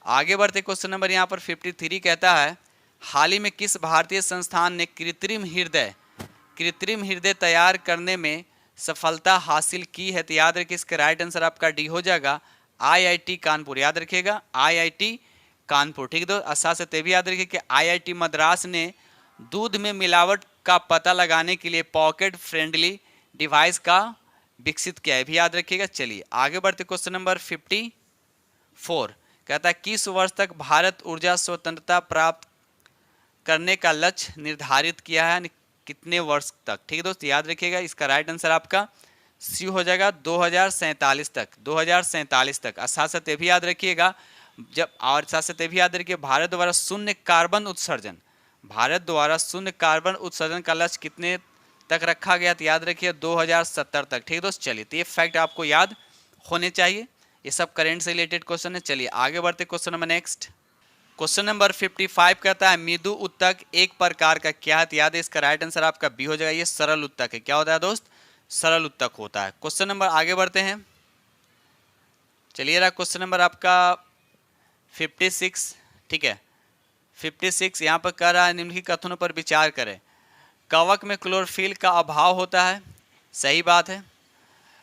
आगे बढ़ते। क्वेश्चन नंबर यहाँ पर 53 कहता है हाल ही में किस भारतीय संस्थान ने कृत्रिम हृदय तैयार करने में सफलता हासिल की है? तो याद रखिए इसका राइट आंसर आपका डी हो जाएगा, IIT कानपुर। याद रखिएगा IIT कानपुर। ठीक है दोस्त, अच्छा से ते भी याद रखिए कि IIT मद्रास ने दूध में मिलावट का पता लगाने के लिए पॉकेट फ्रेंडली डिवाइस का विकसित किया है, भी याद रखिएगा। चलिए आगे बढ़ते। क्वेश्चन नंबर 54 कहता है किस वर्ष तक भारत ऊर्जा स्वतंत्रता प्राप्त करने का लक्ष्य निर्धारित किया है? कितने वर्ष तक? ठीक है दोस्त, याद रखिएगा इसका राइट आंसर आपका सी हो जाएगा 2047 तक। 2047 तक। साथ साथ ये भी याद रखिएगा जब, और साथ साथ ये भी याद रखिए भारत द्वारा शून्य कार्बन उत्सर्जन, भारत द्वारा शून्य कार्बन उत्सर्जन का लक्ष्य कितने तक रखा गया? तो याद रखिए 2070 तक। ठीक है दोस्त, चलिए तो ये फैक्ट आपको याद होने चाहिए, ये सब करेंट से रिलेटेड क्वेश्चन है। चलिए आगे बढ़ते। Question number next, question number 55 कहता है मृदु उत्तक एक प्रकार का क्या है? तो याद है इसका राइट आंसर आपका बी हो जाएगा, ये सरल उत्तक है। क्या होता है दोस्त? सरल उत्तक होता है। क्वेश्चन नंबर आगे बढ़ते हैं। चलिए रहा क्वेश्चन नंबर आपका 56, ठीक है 56 यहाँ पर कह रहा है निम्नलिखित कथनों पर विचार करें। कवक में क्लोरोफिल का अभाव होता है, सही बात है।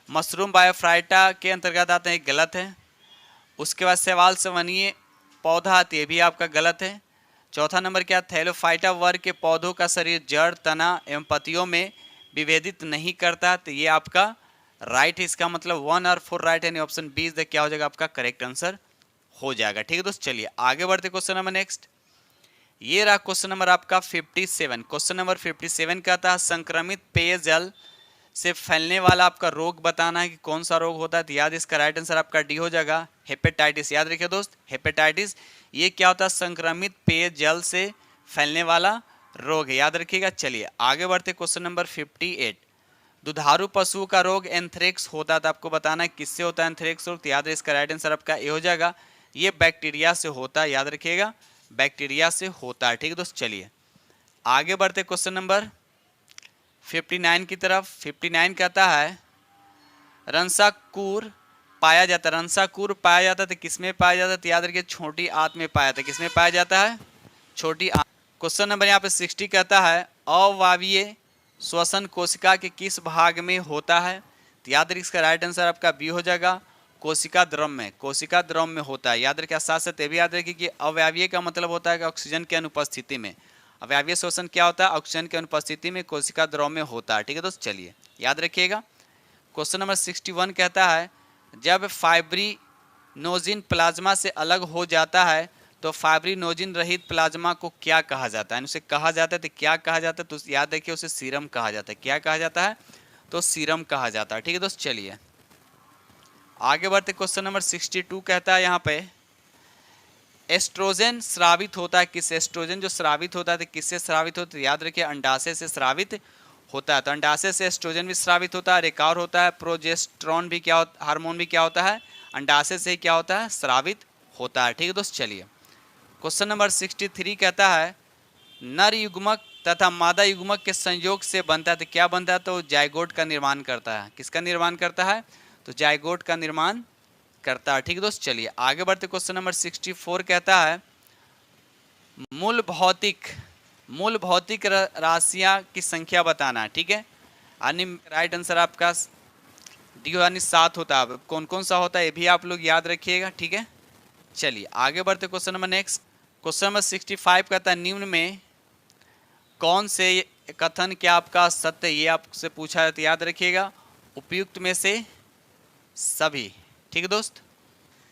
मशरूम बायोफाइटा के अंतर्गत आते हैं, गलत है। उसके बाद शैवाल संवहनीय पौधा आती है, भी आपका गलत है। चौथा नंबर क्या? थैलोफाइटा वर्ग के पौधों का शरीर जड़, तना एवं पत्तियों में विभेदित नहीं करता, तो ये आपका राइट है। इसका मतलब 1 और 4 राइट है, ऑप्शन बी इज द क्या हो जाएगा आपका करेक्ट आंसर हो जाएगा। ठीक है दोस्त, चलिए आगे बढ़ते। क्वेश्चन नंबर नेक्स्ट, ये रहा क्वेश्चन नंबर आपका 57। क्वेश्चन नंबर 57 कहता है संक्रमित पेयजल से फैलने वाला आपका रोग बताना है कि कौन सा रोग होता है? तो याद इसका राइट आंसर आपका डी हो जाएगा, हेपेटाइटिस। याद रखिए दोस्त, हेपेटाइटिस ये क्या होता है? संक्रमित पेयजल से फैलने वाला रोग है, याद रखिएगा। चलिए आगे बढ़ते क्वेश्चन नंबर 58। दुधारू पशुओं का रोग एंथ्रेक्स होता है, तो आपको बताना है किससे होता है एंथ्रेक्स रोग। तो याद है इसका राइट आंसर आपका ए हो जाएगा, ये बैक्टीरिया से होता है, याद रखिएगा बैक्टीरिया से होता है। ठीक है दोस्त, चलिए आगे बढ़ते क्वेश्चन नंबर 59 की तरफ। 59 कहता है रंसाकूर पाया जाता है, रंसाकूर पाया जाता है तो किसमें पाया जाता है, तो याद रखिए छोटी आंत में पाया जाता है। किसमें पाया जाता है, छोटी आंत। क्वेश्चन नंबर यहाँ पे 60 कहता है अवायवीय श्वसन कोशिका के किस भाग में होता है, तो याद रखिए इसका राइट आंसर आपका बी हो जाएगा, कोशिका द्रव में, कोशिका द्रव में होता है। याद रखिए, साथ साथ ये भी याद रखिए कि अवायवीय का मतलब होता है कि ऑक्सीजन की अनुपस्थिति में, अवायवीय श्वसन क्या होता है, ऑक्सीजन की अनुपस्थिति में कोशिका द्रव में होता है। ठीक है दोस्त, चलिए याद रखिएगा। क्वेश्चन नंबर 61 कहता है जब फाइब्रिनोजिन प्लाज्मा से अलग हो जाता है तो फाइब्रिनोजिन रहित प्लाज्मा को क्या कहा जाता है, उसे कहा जाता है तो क्या कहा जाता है, तो याद रखिए उसे सीरम कहा जाता है। क्या कहा जाता है, तो सीरम कहा जाता है। ठीक है दोस्त, चलिए आगे बढ़ते। क्वेश्चन नंबर 62 कहता है यहाँ पे एस्ट्रोजन स्रावित होता है किस, एस्ट्रोजन जो स्रावित होता है तो किससे स्रावित होता है, याद रखिए अंडाशय से स्रावित होता है। तो अंडाशय से एस्ट्रोजन भी स्रावित होता है, एक और होता है प्रोजेस्टेरॉन भी, क्या होता हार्मोन भी क्या होता है, अंडाशय से क्या होता है, स्रावित होता है। ठीक है दोस्त, चलिए क्वेश्चन नंबर 63 कहता है नर युग्मक तथा मादा युग्मक के संयोग से बनता है, तो क्या बनता है, तो जाइगोट का निर्माण करता है। किसका निर्माण करता है, तो जाइगोट का निर्माण करता है। ठीक है दोस्त, चलिए आगे बढ़ते। क्वेश्चन नंबर 64 कहता है मूल भौतिक राशियां की संख्या बताना है। ठीक है, यानी राइट आंसर आपका डी यानी 7 होता है। कौन कौन सा होता है ये भी आप लोग याद रखिएगा। ठीक है, चलिए आगे बढ़ते question number next. Question number 65 कहता है निम्न में कौन से कथन क्या आपका सत्य, ये आपसे पूछा है तो याद रखिएगा उपयुक्त में से सभी। ठीक है दोस्त,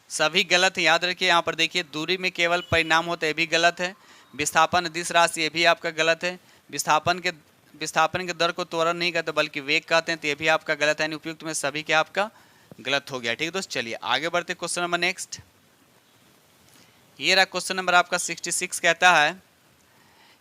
सभी गलत है, याद रखिए। यहाँ पर देखिए दूरी में केवल परिणाम होता है, ये भी गलत है। विस्थापन अदिश राशि, ये भी आपका गलत है। विस्थापन के दर को त्वरण नहीं कहते बल्कि वेग कहते हैं, तो ये भी आपका गलत है, यानी उपयुक्त में सभी क्या आपका गलत हो गया। ठीक है दोस्त, चलिए आगे बढ़ते क्वेश्चन नंबर नेक्स्ट। ये रहा क्वेश्चन नंबर आपका 66 कहता है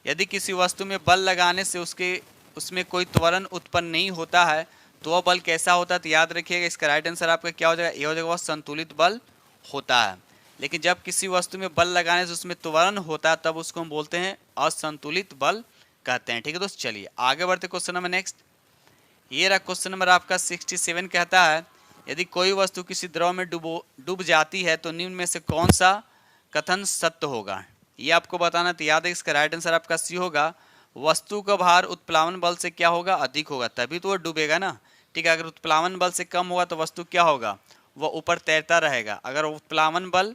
यदि किसी वस्तु में बल लगाने से उसमें कोई त्वरण उत्पन्न नहीं होता है तो वह बल कैसा होता है, तो याद रखिएगा इसका राइट आंसर आपका क्या हो जाएगा, ये हो जाएगा वह संतुलित बल होता है। लेकिन जब किसी वस्तु में बल लगाने से उसमें त्वरण होता है तब उसको हम बोलते हैं असंतुलित बल कहते हैं। ठीक है दोस्त, चलिए आगे बढ़ते क्वेश्चन नंबर नेक्स्ट। ये रहा क्वेश्चन नंबर आपका 67 कहता है यदि कोई वस्तु किसी द्रव में डूब जाती है तो निम्न में से कौन सा कथन सत्य होगा, ये आपको बताना। तो याद है इसका राइट आंसर आपका सी होगा, वस्तु का भार उत्प्लावन बल से क्या होगा, अधिक होगा, तभी तो वो डूबेगा ना। ठीक है, अगर उत्प्लावन बल से कम होगा तो वस्तु क्या होगा, वह ऊपर तैरता रहेगा। अगर उत्प्लावन बल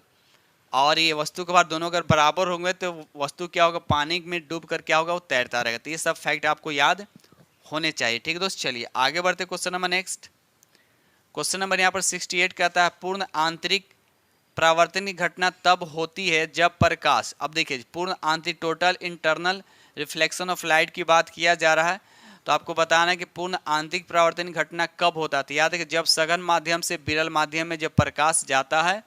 और ये वस्तु का भार दोनों अगर बराबर होंगे तो वस्तु क्या होगा, पानी में डूब कर क्या होगा, वो तैरता रहेगा। तो ये सब फैक्ट आपको याद होने चाहिए। ठीक है दोस्त, चलिए आगे बढ़ते question number next. Question number यहाँ पर 68 कहता है पूर्ण आंतरिक परावर्तन की घटना तब होती है जब प्रकाश, अब देखिए पूर्ण आंतरिक total internal reflection of light की बात किया जा रहा है, तो आपको बताना है कि पूर्ण आंतरिक परावर्तन की घटना कब होता है। तो याद है कि जब सघन माध्यम से विरल माध्यम में जब प्रकाश जाता है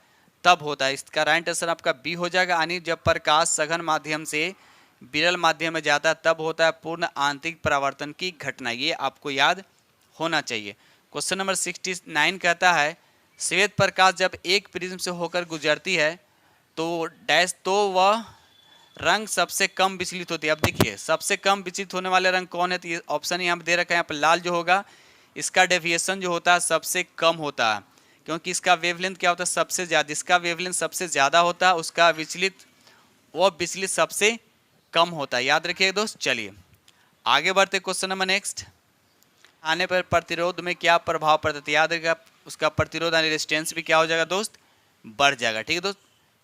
तब होता है। इसका राइट आंसर आपका बी हो जाएगा, यानी जब प्रकाश सघन माध्यम से विरल माध्यम में जाता है तब होता है पूर्ण आंतरिक परावर्तन की घटना, ये आपको याद होना चाहिए। क्वेश्चन नंबर 69 कहता है श्वेत प्रकाश जब एक प्रिज्म से होकर गुजरती है तो वह रंग सबसे कम विचलित होती है। अब देखिए सबसे कम विचलित होने वाले रंग कौन है, तो ये ऑप्शन यहाँ पे दे रखा है। यहाँ पर लाल जो होगा इसका डेविएशन जो होता है सबसे कम होता है, क्योंकि इसका वेवलेंथ क्या होता है सबसे ज़्यादा, इसका वेवलेंथ सबसे ज़्यादा होता है, उसका विचलित सबसे कम होता है। याद रखिए दोस्त, चलिए आगे बढ़ते क्वेश्चन नंबर नेक्स्ट। आने पर प्रतिरोध में क्या प्रभाव पड़ता है, याद रखिएगा उसका प्रतिरोध यानी रेजिस्टेंस भी क्या हो जाएगा दोस्त, बढ़ जाएगा। ठीक है दोस्त,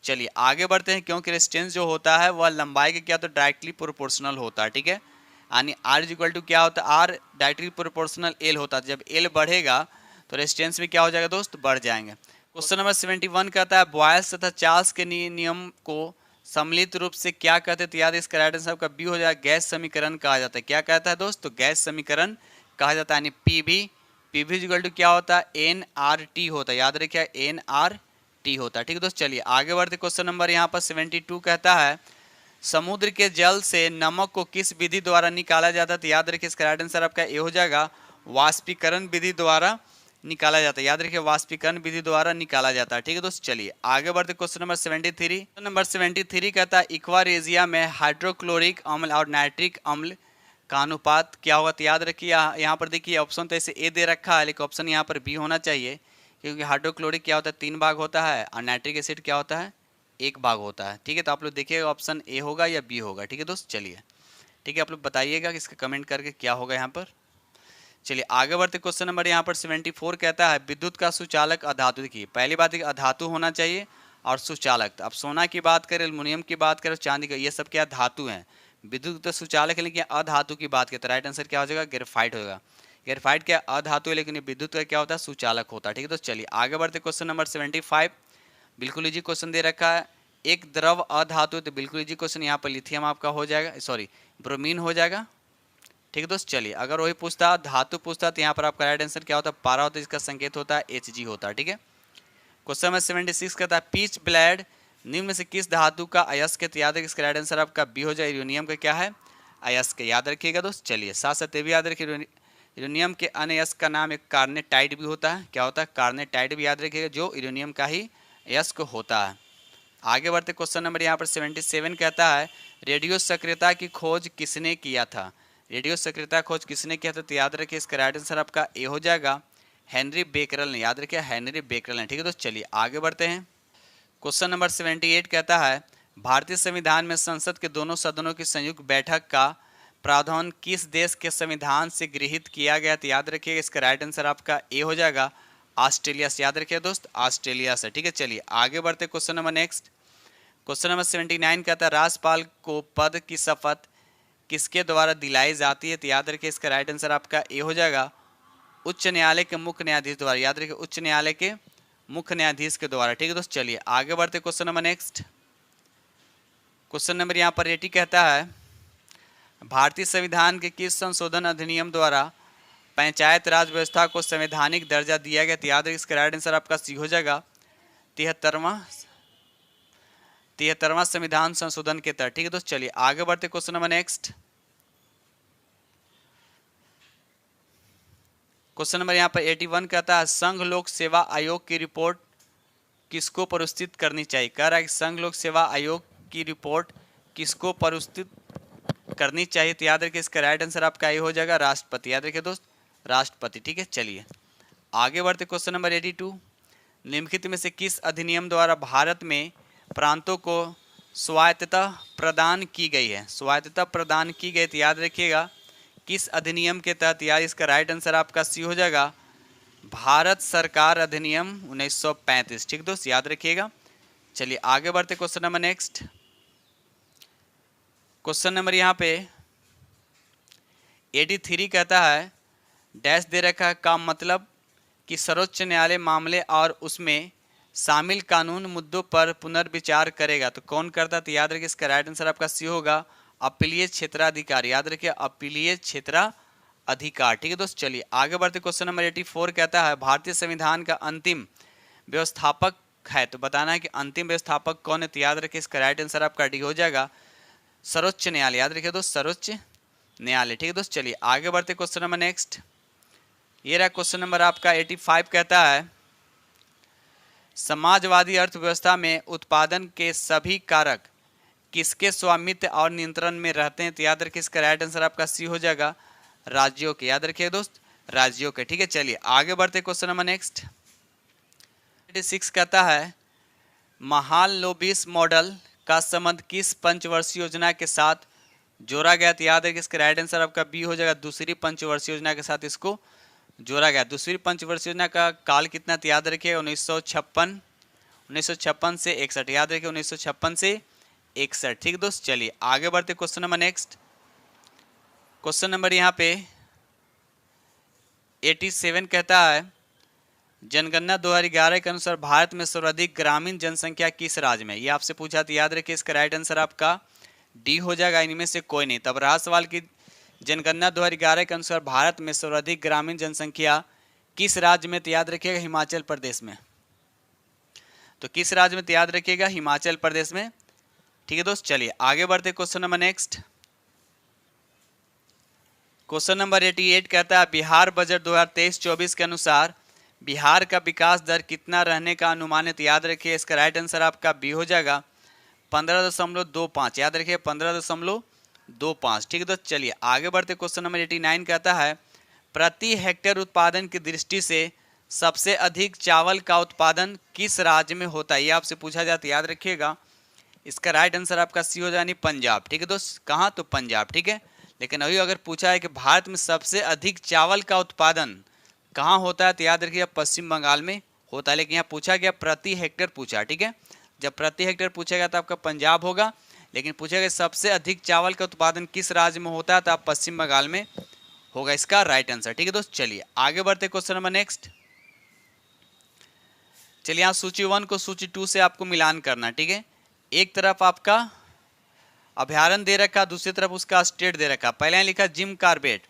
चलिए आगे बढ़ते हैं। क्योंकि रेजिस्टेंस जो होता है वह लंबाई के क्या होता है डायरेक्टली प्रोपोर्शनल होता है। ठीक है, यानी आर इज इक्वल टू क्या होता है, आर डायरेक्टली प्रोपोर्शनल एल होता है। जब एल बढ़ेगा तो रेजिस्टेंस भी क्या हो जाएगा दोस्त, बढ़ जाएंगे। क्वेश्चन नंबर 71 कहता है बॉयल्स तथा चार्ल्स के नियम को सम्मिलित रूप से क्या कहते हैं, तो याद इसका राइट आंसर आपका बी हो जाएगा, गैस समीकरण कहा जाता है। क्या कहता है दोस्त, तो गैस समीकरण कहा जाता है। यानी पीवी इक्वल टू क्या होता है, एनआरटी होता है। याद रखिए एनआरटी होता है। ठीक है दोस्त, चलिए आगे बढ़ते क्वेश्चन नंबर यहाँ पर 72 कहता है समुद्र के जल से नमक को किस विधि द्वारा निकाला जाता है? तो याद रखिए इसका राइट आंसर आपका ए हो जाएगा, वाष्पीकरण विधि द्वारा निकाला जाता है। याद रखिए वाष्पीकरण विधि द्वारा निकाला जाता है। ठीक है दोस्त, चलिए आगे बढ़ते क्वेश्चन नंबर 73। क्वेश्चन नंबर 73 कहता है इक्वारेजिया में हाइड्रोक्लोरिक अम्ल और नाइट्रिक अम्ल का अनुपात क्या होगा? तो याद रखिए यहाँ पर देखिए ऑप्शन तो ऐसे ए दे रखा है, लेकिन ऑप्शन यहाँ पर बी होना चाहिए, क्योंकि हाइड्रोक्लोरिक क्या होता है 3 भाग होता है और नाइट्रिक एसिड क्या होता है 1 भाग होता है। ठीक है, तो आप लोग देखिएगा ऑप्शन ए होगा या बी होगा। ठीक है दोस्त, चलिए ठीक है, आप लोग बताइएगा कि इसका कमेंट करके क्या होगा यहाँ पर। चलिए आगे बढ़ते क्वेश्चन नंबर यहाँ पर 74 कहता है विद्युत का सुचालक अधातु। देखिए पहली बात है अधातु होना चाहिए और सुचालक। अब सोना की बात करें, एल्युमिनियम की बात करें, चांदी का, ये सब क्या धातु हैं। विद्युत तो सुचालक है, लेकिन अधातु की बात करें तो राइट आंसर क्या हो जाएगा? ग्रेफाइट होगा। ग्रेफाइट क्या अधातु है, लेकिन विद्युत का क्या होता है? सुचालक होता है। ठीक है, तो चलिए आगे बढ़ते क्वेश्चन नंबर 75। बिल्कुल इजी क्वेश्चन दे रखा है, एक द्रव अधातु, तो बिल्कुल इजी क्वेश्चन यहाँ पर लिथियम आपका हो जाएगा, सॉरी ब्रोमीन हो जाएगा। ठीक है दोस्त, चलिए अगर वही पूछता धातु पूछता तो यहाँ पर आपका राइट आंसर क्या होता है? पारा होता है, इसका संकेत होता है Hg होता है। ठीक है, क्वेश्चन नंबर 76 कहता है पीच ब्लेड निम्न में से किस धातु का अयस्क है? तो याद रखिए इसका राइट आंसर आपका बी हो जाए, यूरेनियम का क्या है? अयस्क। याद रखिएगा दोस्त, चलिए साथ साथ ये भी याद रखिए यूरेनियम के अन्य अयस्क का नाम एक कार्नेटाइट भी होता है। क्या होता है? कार्नेटाइट भी याद रखिएगा, जो यूरेनियम का ही अयस्क होता है। आगे बढ़ते क्वेश्चन नंबर यहाँ पर 77 कहता है रेडियो सक्रियता की खोज किसने किया था? रेडियो सक्रियता खोज किसने किया था? तो याद रखिए इसका राइट आंसर आपका ए हो जाएगा, हेनरी बेकरल ने। याद रखिए हेनरी बेकरल ने। ठीक है दोस्त, चलिए आगे बढ़ते हैं। क्वेश्चन नंबर 78 कहता है भारतीय संविधान में संसद के दोनों सदनों की संयुक्त बैठक का प्रावधान किस देश के संविधान से गृहीत किया गया? तो याद रखिएगा इसका राइट आंसर आपका ए हो जाएगा, ऑस्ट्रेलिया से। याद रखिए दोस्त, ऑस्ट्रेलिया से। ठीक है, चलिए आगे बढ़ते question number next. Question number 79 कहता है राज्यपाल को पद की शपथ किसके द्वारा दिलाई जाती है? तो याद रखिए इसका राइट आंसर आपका ए हो जाएगा, उच्च न्यायालय के मुख्य न्यायाधीश द्वारा। याद रखिए उच्च न्यायालय के मुख्य न्यायाधीश के द्वारा। ठीक है दोस्त, चलिए आगे बढ़ते question number next. Question number यहाँ पर 80 कहता है भारतीय संविधान के किस संशोधन अधिनियम द्वारा पंचायत राज व्यवस्था को संवैधानिक दर्जा दिया गया? तो याद रखिए इसका राइट आंसर आपका सी हो जाएगा, 73वां संविधान संशोधन के तहत। ठीक है दोस्त, चलिए आगे बढ़ते question number next. Question number यहाँ पर 81 कहता है संघ लोक सेवा आयोग की रिपोर्ट किसको प्रस्तुत करनी चाहिए? कह रहा है कि संघ लोक सेवा आयोग की रिपोर्ट किसको प्रस्तुत करनी चाहिए? तो याद रखिए इसका राइट आंसर आपका ये हो जाएगा, राष्ट्रपति। याद रखिए दोस्त, राष्ट्रपति। ठीक है, चलिए आगे बढ़ते क्वेश्चन नंबर 82। निम्नलिखित में से किस अधिनियम द्वारा भारत में प्रांतों को स्वायत्तता प्रदान की गई है? स्वायत्तता प्रदान की गई, तो याद रखिएगा किस अधिनियम के तहत? यार इसका राइट आंसर आपका सी हो जाएगा, भारत सरकार अधिनियम 1935। ठीक दोस्त, याद रखिएगा। चलिए आगे बढ़ते question number next. Question number यहाँ पे 83 कहता है डैश दे रखा है का मतलब कि सर्वोच्च न्यायालय मामले और उसमें शामिल कानून मुद्दों पर पुनर्विचार करेगा। तो कौन करता है? तो याद रखिए इसका राइट आंसर आपका सी होगा, अपीलीय क्षेत्राधिकार। याद रखिए अपीलीय क्षेत्राधिकार। ठीक है दोस्त, चलिए आगे बढ़ते क्वेश्चन नंबर 84 कहता है भारतीय संविधान का अंतिम व्यवस्थापक है, तो बताना है कि अंतिम व्यवस्थापक कौन है? तो याद रखिए इसका राइट आंसर आपका डी हो जाएगा, सर्वोच्च न्यायालय। याद रखिए दोस्त, सर्वोच्च न्यायालय। ठीक है दोस्त, चलिए आगे बढ़ते क्वेश्चन नंबर नेक्स्ट। ये रहा क्वेश्चन नंबर आपका 85 कहता है समाजवादी अर्थव्यवस्था में उत्पादन के सभी कारक किसके स्वामित्व और नियंत्रण में रहते हैं? तो याद रखिए इसका राइट आंसर आपका सी हो जाएगा, राज्यों के। याद रखिए दोस्त, राज्यों के। ठीक है, चलिए आगे बढ़ते क्वेश्चन नंबर नेक्स्ट। 86 कहता है महालनोबिस मॉडल का संबंध किस पंचवर्षीय योजना के साथ जोड़ा गया? तो याद रखिए इसका राइट आंसर आपका बी हो जाएगा, दूसरी पंचवर्षीय योजना के साथ इसको जोड़ा गया। दूसरी पंचवर्षीय योजना का काल कितना? तो याद रखिए 1956 से 61। याद रखिए 1956 से 61। ठीक दोस्त, चलिए आगे बढ़ते question number next. Question number यहाँ पे 87 कहता है जनगणना 2011 के अनुसार भारत में सर्वाधिक ग्रामीण जनसंख्या किस राज्य में? ये आपसे पूछा, तो याद रखिए इसका राइट आंसर आपका डी हो जाएगा, इनमें से कोई नहीं। तब रहा सवाल की जनगणना 2011 के अनुसार भारत में सर्वाधिक ग्रामीण जनसंख्या किस राज्य में? तो याद रखिएगा हिमाचल प्रदेश में। तो किस राज्य में? तो याद रखिएगा हिमाचल प्रदेश में। ठीक है दोस्त, चलिए आगे बढ़ते question number next. Question number 88 कहता है बिहार बजट 2023-24 के अनुसार बिहार का विकास दर कितना रहने का अनुमानित। याद रखिए इसका राइट आंसर आपका बी हो जाएगा 15.25। याद रखिए 15.25। ठीक है दोस्त, चलिए आगे बढ़ते क्वेश्चन नंबर 89 कहता है प्रति हेक्टेयर उत्पादन की दृष्टि से सबसे अधिक चावल का उत्पादन किस राज्य में होता है, ये आपसे पूछा जाता है। याद रखिएगा इसका राइट आंसर आपका सी हो जानी पंजाब। ठीक है दोस्त, कहाँ तो पंजाब। ठीक है, लेकिन अभी अगर पूछा है कि भारत में सबसे अधिक चावल का उत्पादन कहाँ होता है तो याद रखिए पश्चिम बंगाल में होता है। लेकिन यहाँ पूछा गया प्रति हेक्टेयर पूछा। ठीक है, जब प्रति हेक्टेयर पूछेगा तो आपका पंजाब होगा, लेकिन पूछेगा सबसे अधिक चावल का उत्पादन किस राज्य में होता है तो आप पश्चिम बंगाल में होगा इसका राइट आंसर। ठीक है दोस्त, चलिए आगे बढ़ते क्वेश्चन नंबर नेक्स्ट। चलिए यहाँ सूची 1 को सूची 2 से आपको मिलान करना। ठीक है, एक तरफ आपका अभ्यारण्य दे रखा, दूसरी तरफ उसका स्टेट दे रखा। पहले यहाँ लिखा जिम कार्बेट।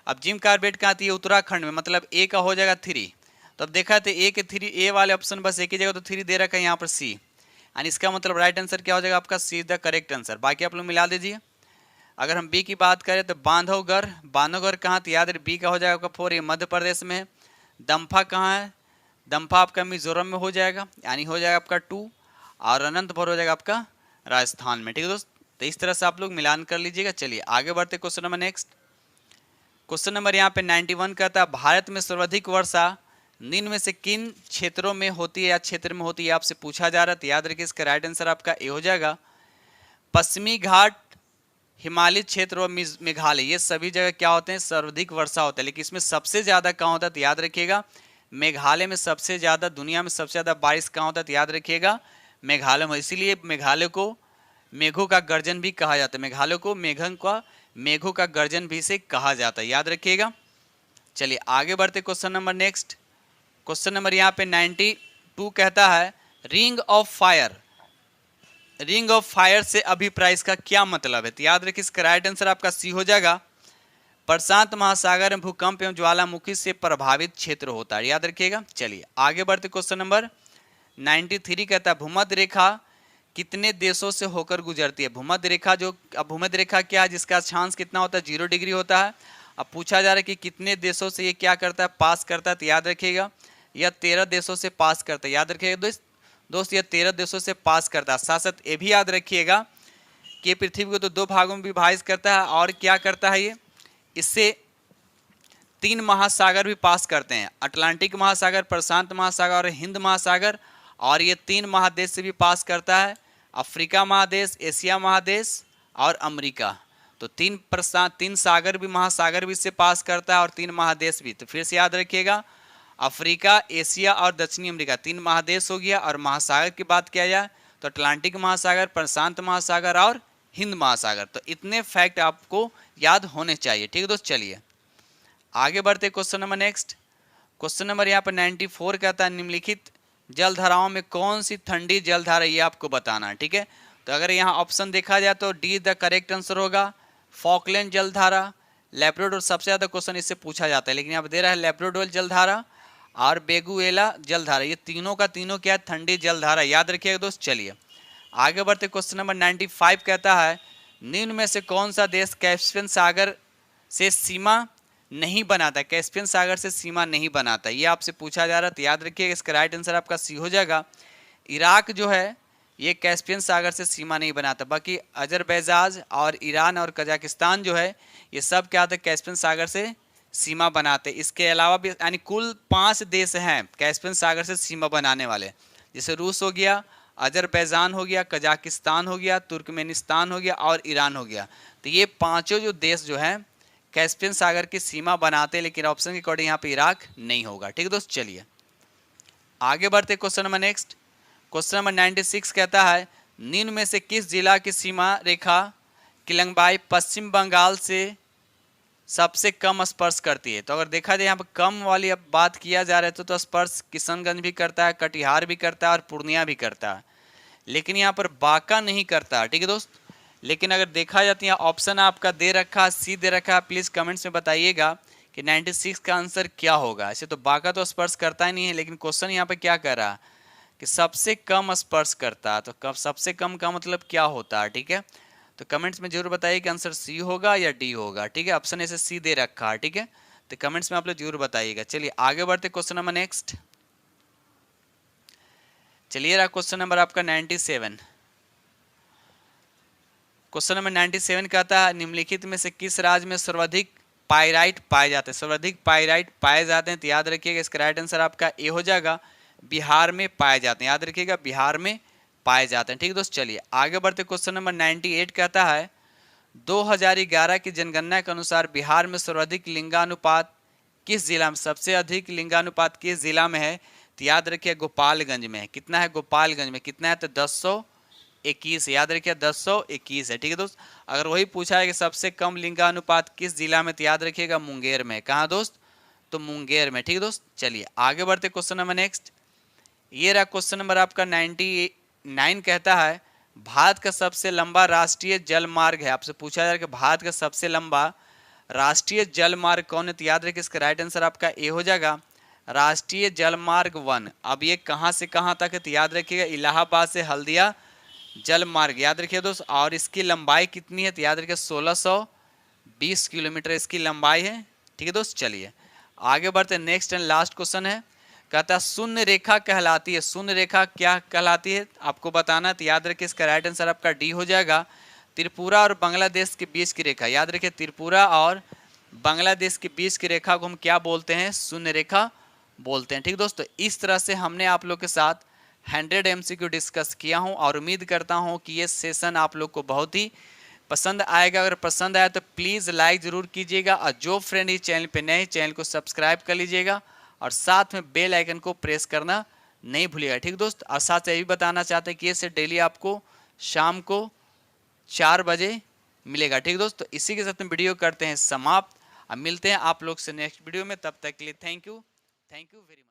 अब जिम कार्बेट कहाँ थी, उत्तराखंड में, मतलब ए का हो जाएगा 3। तो अब देखा तो ए के 3, ए वाले ऑप्शन बस एक ही जगह तो 3 दे रखा है यहाँ पर सी, यानी इसका मतलब राइट आंसर क्या हो जाएगा आपका सी द करेक्ट आंसर। बाकी आप लोग मिला दीजिए। अगर हम बी की बात करें तो बांधवगढ़, बांधवगढ़ कहाँ तो याद बी का हो जाएगा आपका 4, ये मध्य प्रदेश में है। दम्फा कहाँ है, दम्फा आपका मिजोरम में हो जाएगा, यानी हो जाएगा आपका 2, और अनंतपुर हो जाएगा आपका राजस्थान में। ठीक है दोस्त, तो इस तरह से आप लोग मिलान कर लीजिएगा। चलिए आगे बढ़ते question number next. Question number यहाँ पे 91 कहता है भारत में सर्वाधिक वर्षा निम्न में से किन क्षेत्रों में होती है या क्षेत्र में होती है, आपसे पूछा जा रहा है। तो याद रखिए इसका राइट आंसर आपका ए हो जाएगा पश्चिमी घाट, हिमालय क्षेत्र और मेघालय, ये सभी जगह क्या होते हैं सर्वाधिक वर्षा होता है। लेकिन इसमें सबसे ज़्यादा कहाँ होता है तो याद रखिएगा मेघालय में सबसे ज़्यादा, दुनिया में सबसे ज़्यादा बारिश कहाँ होता है तो याद रखिएगा मेघालय में। इसीलिए मेघालय को मेघों का गर्जन भी कहा जाता है, मेघालय को मेघों का गर्जन भी से कहा जाता है, याद रखिएगा। चलिए आगे बढ़ते question number next. Question number यहाँ पे 92 कहता है ring of fire, ring of fire से अभिप्राय इसका क्या मतलब है। तो याद रखिए इसका राइट आंसर आपका सी हो जाएगा प्रशांत महासागर में भूकंप एवं ज्वालामुखी से प्रभावित क्षेत्र होता है, याद रखिएगा। चलिए आगे बढ़ते क्वेश्चन नंबर 93 कहता है भूमध्य रेखा कितने देशों से होकर गुजरती है। भूमध्य रेखा जो, अब भूमध्य रेखा क्या है जिसका अक्षांश कितना होता है 0 डिग्री होता है। अब पूछा जा रहा है कि कितने देशों से ये क्या करता है पास करता है, तो याद रखिएगा यह 13 देशों से पास करता है। याद रखिएगा दोस्त यह 13 देशों से पास करता है। साथ साथ ये भी याद रखिएगा कि पृथ्वी को तो 2 भागों में विभाजित करता है, और क्या करता है ये, इससे 3 महासागर भी पास करते हैं, अटलांटिक महासागर, प्रशांत महासागर और हिंद महासागर। और ये 3 महादेश से भी पास करता है, अफ्रीका महादेश, एशिया महादेश और अमेरिका। तो 3 सागर भी, महासागर भी इससे पास करता है और 3 महादेश भी। तो फिर से याद रखिएगा अफ्रीका, एशिया और दक्षिणी अमेरिका 3 महादेश हो गया। और महासागर की बात किया जाए तो अटलांटिक महासागर, प्रशांत महासागर और हिंद महासागर। तो इतने फैक्ट आपको याद होने चाहिए। ठीक है दोस्त, चलिए आगे बढ़ते question number next. Question number यहाँ पर 94 कहता है निम्नलिखित जलधाराओं में कौन सी ठंडी जलधारा, ये आपको बताना है। ठीक है, तो अगर यहाँ ऑप्शन देखा जाए तो डी द करेक्ट आंसर होगा फॉकलैंड जलधारा, लैब्राडोर, सबसे ज़्यादा क्वेश्चन इससे पूछा जाता है, लेकिन यहाँ पर दे रहा है लैब्राडोर जलधारा और बेगुएला जलधारा, ये तीनों का तीनों क्या है ठंडी जलधारा, याद रखिएगा दोस्त। चलिए आगे बढ़ते क्वेश्चन नंबर 95 कहता है निम्न में से कौन सा देश कैस्पियन सागर से सीमा नहीं बनाता, कैस्पियन सागर से सीमा नहीं बनाता, ये आपसे पूछा जा रहा है। तो याद रखिएगा इसका राइट आंसर आपका सी हो जाएगा इराक जो है ये कैस्पियन सागर से सीमा नहीं बनाता। बाकी अजरबैजान और ईरान और कजाकिस्तान जो है ये सब क्या होता है कैस्पियन सागर से सीमा बनाते। इसके अलावा भी यानी कुल 5 देश हैं कैस्पियन सागर से सीमा बनाने वाले, जैसे रूस हो गया, अजरबैजान हो गया, कजाकिस्तान हो गया, तुर्कमेनिस्तान हो गया और ईरान हो गया। तो ये पांचों जो देश जो हैं कैस्पियन सागर की सीमा बनाते हैं, लेकिन ऑप्शन के अकॉर्डिंग यहाँ पे इराक नहीं होगा। ठीक है दोस्त, चलिए आगे बढ़ते question number next. Question number 96 कहता है निम्न में से किस जिला की सीमा रेखा की लंबाई पश्चिम बंगाल से सबसे कम स्पर्श करती है। तो अगर देखा जाए यहाँ पर कम वाली अब बात किया जा रहा है तो स्पर्श किशनगंज भी करता है, कटिहार भी करता है और पूर्णिया भी करता है, लेकिन यहाँ पर बांका नहीं करता। ठीक है दोस्त, लेकिन अगर देखा जाए तो यहाँ ऑप्शन आपका दे रखा, सी दे रखा है, प्लीज़ कमेंट्स में बताइएगा कि 96 का आंसर क्या होगा। ऐसे तो बांका तो स्पर्श करता ही नहीं है, लेकिन क्वेश्चन यहाँ पे क्या कर रहा है कि सबसे कम स्पर्श करता है, तो कब सबसे कम का मतलब क्या होता है, ठीक है। तो कमेंट्स में जरूर बताइए कि आंसर सी होगा या डी होगा, ठीक है। ऑप्शन ऐसे सी दे रखा है, ठीक है। तो कमेंट्स में आप लोग जरूर बताइएगा। चलिए आगे बढ़ते क्वेश्चन नंबर नेक्स्ट। चलिए रहा क्वेश्चन नंबर आपका 97। क्वेश्चन नंबर 97 कहता है निम्नलिखित में से किस राज्य में सर्वाधिक पाइराइट पाए जाते हैं। सर्वाधिक पाइराइट पाए जाते हैं, तो याद रखिएगा इसका राइट आंसर आपका ए हो जाएगा, बिहार में पाए जाते हैं। याद रखिएगा बिहार में पाए जाते हैं, ठीक है दोस्त। चलिए आगे बढ़ते क्वेश्चन नंबर 98 कहता है 2011 की जनगणना के अनुसार बिहार में सर्वाधिक लिंगानुपात किस जिला में, सबसे अधिक लिंगानुपात किस जिला में है। तो याद रखिए गोपालगंज में है। कितना है गोपालगंज में, कितना है तो 1021। याद रखिए 1021 है, ठीक है दोस्त। अगर वही पूछा है कि सबसे कम लिंगानुपात किस जिला में, तो याद रखिएगा मुंगेर में। कहाँ दोस्त, तो मुंगेर में, ठीक है दोस्त। चलिए आगे बढ़ते क्वेश्चन नंबर नेक्स्ट। ये रहा क्वेश्चन नंबर आपका 99 कहता है भारत का सबसे लंबा राष्ट्रीय जल मार्ग है। आपसे पूछा जा रहा है कि भारत का सबसे लंबा राष्ट्रीय जल मार्ग कौन है। तो याद रखिए इसका राइट आंसर आपका ए हो जाएगा, राष्ट्रीय जल मार्ग 1। अब ये कहाँ से कहाँ तक है, तो याद रखिएगा इलाहाबाद से हल्दिया जल मार्ग। याद रखिए दोस्त, और इसकी लंबाई कितनी है, तो याद रखिए 1620 किलोमीटर इसकी लंबाई है, ठीक है दोस्त। चलिए आगे बढ़ते नेक्स्ट एंड लास्ट क्वेश्चन है। कहता है शून्य रेखा कहलाती है, शून्य रेखा क्या कहलाती है आपको बताना। तो याद रखिए इसका राइट आंसर आपका डी हो जाएगा, त्रिपुरा और बांग्लादेश के बीच की रेखा। याद रखिए त्रिपुरा और बांग्लादेश के बीच की रेखा को हम क्या बोलते हैं, शून्य रेखा बोलते हैं, ठीक दोस्तों। इस तरह से हमने आप लोग के साथ 100 MCQ डिस्कस किया हूं और उम्मीद करता हूं कि ये सेशन आप लोग को बहुत ही पसंद आएगा। अगर पसंद आया तो प्लीज़ लाइक ज़रूर कीजिएगा, और जो फ्रेंड इस चैनल पे नए चैनल को सब्सक्राइब कर लीजिएगा और साथ में बेल आइकन को प्रेस करना नहीं भूलिएगा, ठीक दोस्त। और साथ ये भी बताना चाहते हैं कि ये से डेली आपको शाम को 4 बजे मिलेगा, ठीक दोस्त। तो इसी के साथ में वीडियो करते हैं समाप्त। अब मिलते हैं आप लोग से नेक्स्ट वीडियो में, तब तक के लिए थैंक यू वेरी मच।